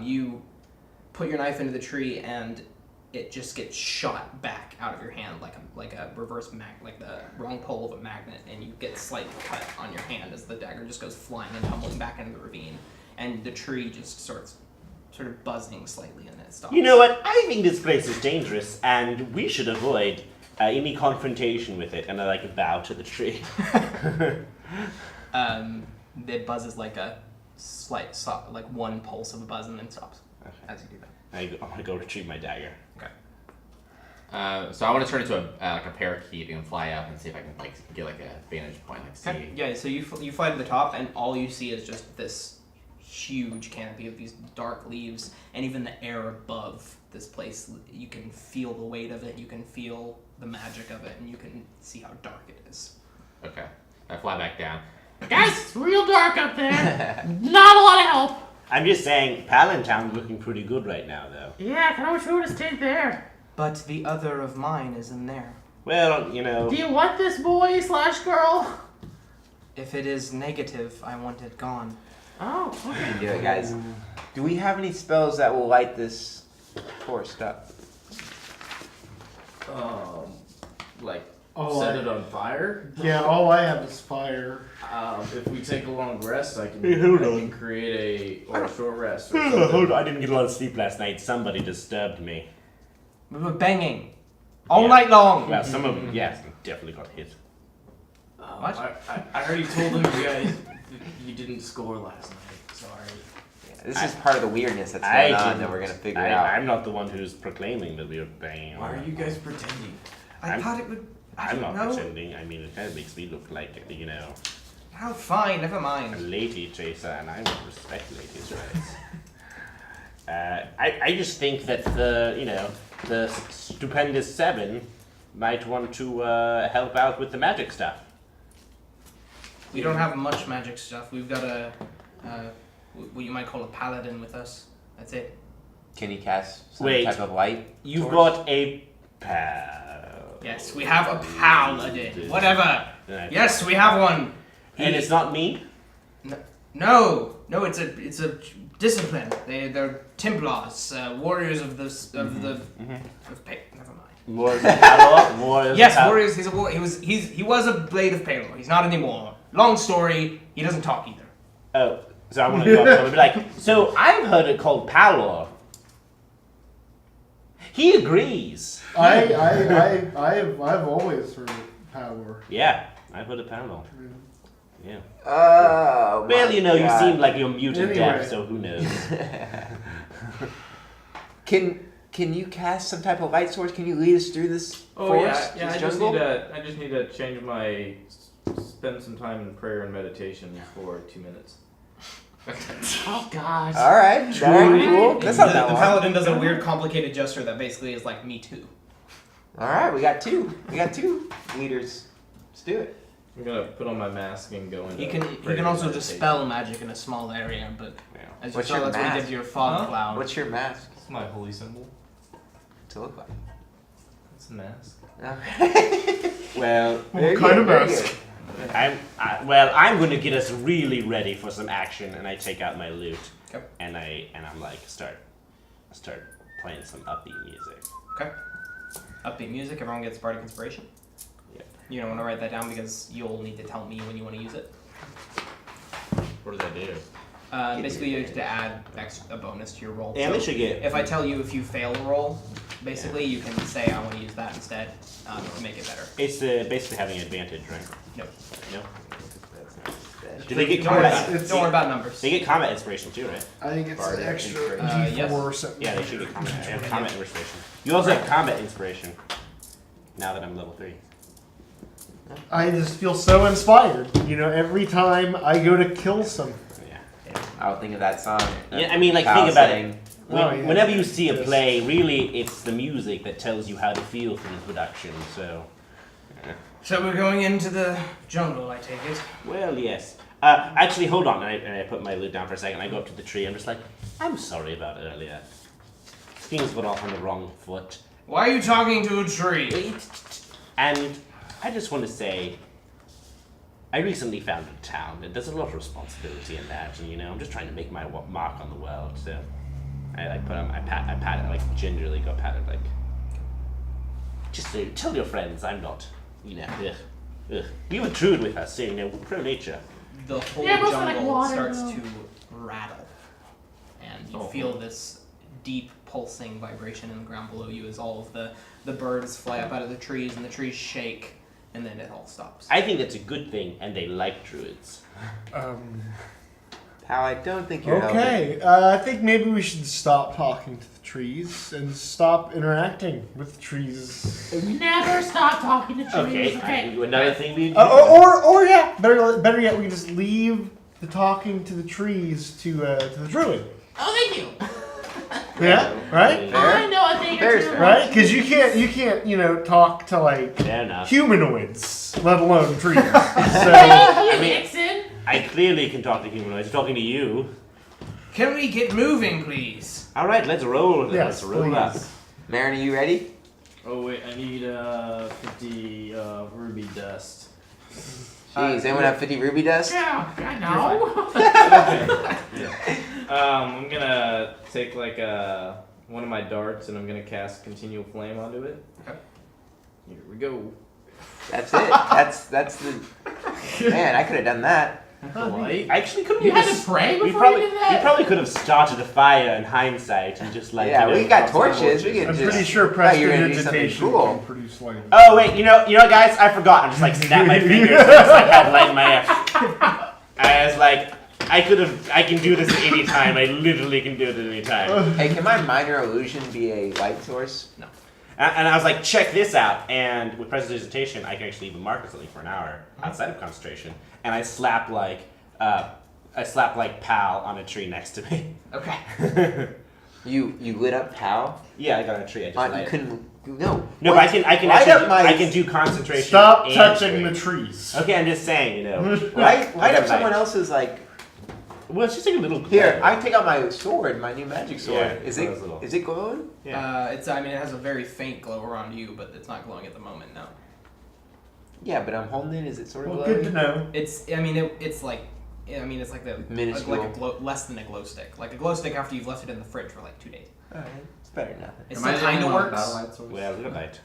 You put your knife into the tree and it just gets shot back out of your hand like a reverse like the wrong pole of a magnet, and you get slightly cut on your hand as the dagger just goes flying and tumbling back into the ravine, and the tree just starts sort of buzzing slightly and it stops. You know what? I think this place is dangerous and we should avoid any confrontation with it. And I bow to the tree. It buzzes like a slight like one pulse of a buzz and then stops as you do that. I want to go retrieve my dagger. Okay. So I want to turn into a parakeet and fly up and see if I can get a vantage point, see. Okay. Yeah. So you fly to the top and all you see is just this huge canopy of these dark leaves, and even the air above this place, you can feel the weight of it, you can feel the magic of it, and you can see how dark it is. Okay. I fly back down. Guys, it's real dark up there. Not a lot of help. I'm just saying, Pallintown's looking pretty good right now, though. Yeah, kind of wish we would have stayed there. But the other of mine is in there. Well, you know. Do you want this boy/girl? If it is negative, I want it gone. Oh, We okay. can do it, guys. Do we have any spells that will light this forest up? Set it on fire. Yeah, all I have is fire. If we take a long rest, I can, Hey, hold I on. can create a short rest. Or Hold something. on, I didn't get a lot of sleep last night. Somebody disturbed me. We were banging all Yeah. night long. Well, some of them, yes, definitely got hit. What? I already told him you guys you didn't score last night. Sorry. This is part of the weirdness that's going on that we're gonna figure out. I'm not the one who's proclaiming that we were banging. Why are you guys pretending? I thought it would. I I'm don't not know. pretending. I mean, it kind of makes me look like, you know, Oh, fine. Never a mind. lady chaser, and I would respect ladies' rights. I just think that the stupendous seven might want to help out with the magic stuff. We don't have much magic stuff. We've got what you might call a paladin with us. That's it. Can you cast some Wait. type of light? You've source? got a pal. Yes, we have a paladin. Whatever. Right. Yes, we have one. And it's not me? No, it's a discipline. They're Templars, warriors of the never mind. Warriors of Palor? Warriors of Yes, Palor. warriors. He was a blade of Palor. He's not anymore. Long story. He doesn't talk either. Oh, so I want to go up to him and be like, so I've heard it called Palor. He agrees. I've always heard power. Yeah, I've heard of Palor. Yeah. Oh, Well, my you know, you God. seem like you're muted Anyway. deaf, so who knows? Can can you cast some type of light source? Can you lead us through this forest, yeah. this I just jungle? need to change my spend some time in prayer and meditation for 2 minutes. Oh God. All right, cool. That's not that The long. paladin does a weird, complicated gesture that basically is like me too. All right, we got two. We got 2 leaders. Let's do it. I'm gonna put on my mask and go into You can prayer and also meditation. dispel magic in a small area, but as you What's saw, your that's what you did mask? to your fog Huh? cloud. What's your mask It's my holy symbol. to look like? It's a mask. Okay. Well, What kind of mask? I'm going to get us really ready for some action, and I take out my lute, Okay. and I'm like start playing some upbeat music. Okay. Upbeat music. Everyone gets bardic inspiration. Yep. You don't want to write that down because you'll need to tell me when you want to use it. What does that do? Basically, you have to add a bonus to your roll. Yeah, So they should get. if I tell you if you fail a roll, basically you can say I want to use that instead to make it better. It's basically having advantage, right? Nope. No. That's not Do they get Don't worry combat? about, don't worry about numbers. They get combat inspiration too, right? I think it's Bardic an extra inspiration. D4 Yes. or something. Yeah, they should get combat. I have combat inspiration. You also have combat inspiration. Now that I'm level 3. I just feel so inspired. You know, every time I go to kill something. Yeah. I'll think of that song. Yeah, I mean, like, Pal think about sang. it. Oh, yeah. Whenever you see a Yes. play, really, it's the music that tells you how to feel through the production. So, So we're going into the jungle, I take it. well, yes. Actually, hold on. And I put my lid down for a second. I go up to the tree. I'm just like, I'm sorry about earlier. Things got off on the wrong foot. Why are you talking to a tree? And I just want to say, I recently founded a town, and there's a lot of responsibility in that. And I'm just trying to make my mark on the world. So, I pat it, like gingerly go pat it, like, just to tell your friends I'm not, be true with us, pro nature. The whole Yeah, it must be like jungle water, starts though. to rattle, and you feel this deep pulsing vibration in the ground below you as all of the birds fly up out of the trees and the trees shake, and then it all stops. I think that's a good thing, and they like druids. Pal, I don't think you're Okay, I think maybe we should stop talking to the trees and stop interacting with the trees. Never stop talking to trees. Okay, I can do another thing we do. Or yeah, better yet, we can just leave the talking to the trees to the druid. Oh, thank you. Yeah, right, I know a thing or Fair is two. fair. right. Because you can't talk to like Fair enough. humanoids, let alone trees. So Hey, I mean- Nixon. I clearly can talk to humanoids. I'm talking to you. Can we get moving, please? All right, let's roll. yes, Let's roll up. please. Marin, are you ready? Oh wait, I need 50 ruby dust. Jeez, anyone have 50 ruby dust? Yeah, I know. I'm gonna take like one of my darts and I'm gonna cast continual flame onto it. Okay. Here we go. That's it. That's the. Man, I could have done that. Light. I actually could You had to pray we before probably, you did that? we probably could have started a fire in hindsight and just like Yeah, we got tossed some torches. We could I'm just. pretty sure thought you were gonna do something prestidigitation cool. can produce light. Oh wait, you know, guys, I forgot. I'm just like snap my fingers and just like have light in my ass. I was like, I can do this at any time. I literally can do it at any time. Hey, can my minor illusion be a light source? No. And I was like, check this out. And with prestidigitation, I can actually even mark something for an hour outside of concentration. And I slap like Pal on a tree next to me. Okay. You lit up Pal? Yeah, I got a tree. I just You light it. couldn't. No. No, What? but I can Light actually up my- I can do concentration. Stop and touching tree. the trees. Okay, I'm just saying, Light up Whatever. someone else's like. Well, it's just like a little. Here, I take out my sword, my new magic sword. Yeah, is those little- it glowing? Yeah. It has a very faint glow around you, but it's not glowing at the moment. No. Yeah, but I'm holding it. Is it sort of Well, glowing? good to know. It's like the Minuscule. like a glow, less than a glow stick. Like a glow stick after you've left it in the fridge for like 2 days. Alright, it's better than nothing. It Am I still the kind only of one with works. battle light source? Well, a little light,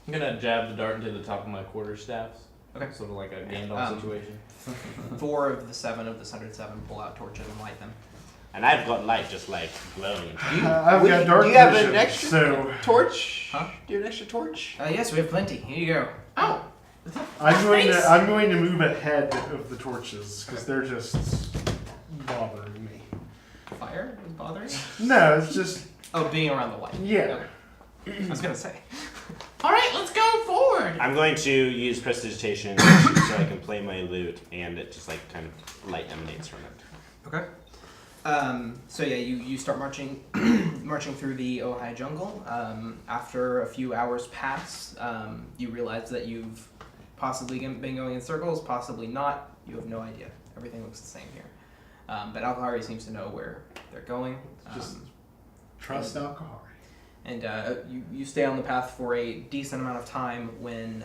I'm gonna jab the dart into the top of my quarterstaffs. Okay. Sort of like a Gandalf Um, situation. 4 of the 7 of the 107 pull out torches and light them. And I've got light just like glowing. I've Wait, got dark do you have vision, an extra so torch? Huh? Do you have an extra torch? Yes, we have plenty. Here you go. Oh. I'm going Thanks. to move ahead of the torches because they're just bothering me. Fire is bothering you? No, it's just Oh, being around the light. Yeah. Okay. I was gonna say. All right, let's go forward. I'm going to use prestidigitation so I can play my lute, and it just like kind of light emanates from it. Okay. So yeah, you start marching marching through the Ojai jungle. After a few hours pass, you realize that you've possibly been going in circles, possibly not. You have no idea. Everything looks the same here. But Alkahari seems to know where they're going. Just trust alcohol. And you stay on the path for a decent amount of time when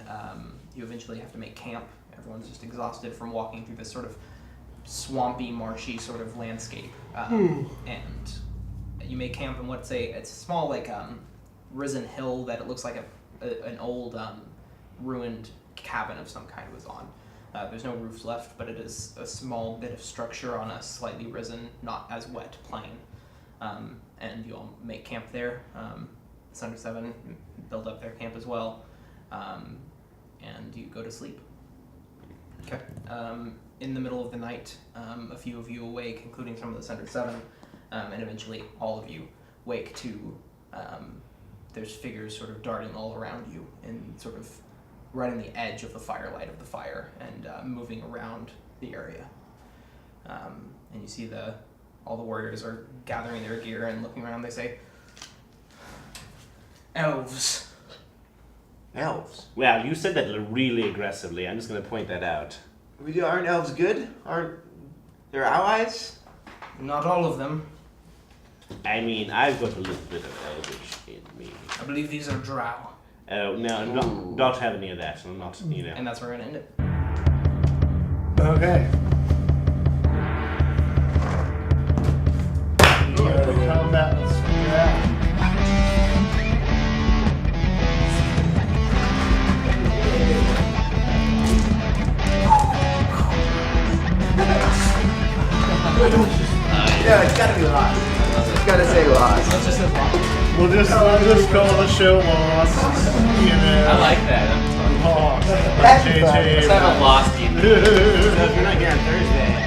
you eventually have to make camp. Everyone's just exhausted from walking through this sort of swampy, marshy sort of landscape. And you make camp in what's it's a small like risen hill that it looks like an old ruined cabin of some kind was on. There's no roofs left, but it is a small bit of structure on a slightly risen, not as wet plain. And you all make camp there. Sun 7 build up their camp as well, and you go to sleep. Okay. In the middle of the night, a few of you awake, including some of the Center 7, and eventually all of you wake to there's figures sort of darting all around you and sort of right on the edge of the firelight of the fire and moving around the area. And you see all the warriors are gathering their gear and looking around. They say, elves. Elves. Well, you said that really aggressively. I'm just going to point that out. Aren't elves good? Aren't there allies? Not all of them. I mean, I've got a little bit of elvish in me. I believe these are drow. Oh, no, don't have any of that. I'm not, And that's where we're going to end it. Okay. Combat. Yeah. Yeah, it's gotta be lost. It's gotta say lost. Let's just We'll just call the show Lost. I like that. Lost. That's fun. JJ. Let's have a lost So if you're not here on Thursday,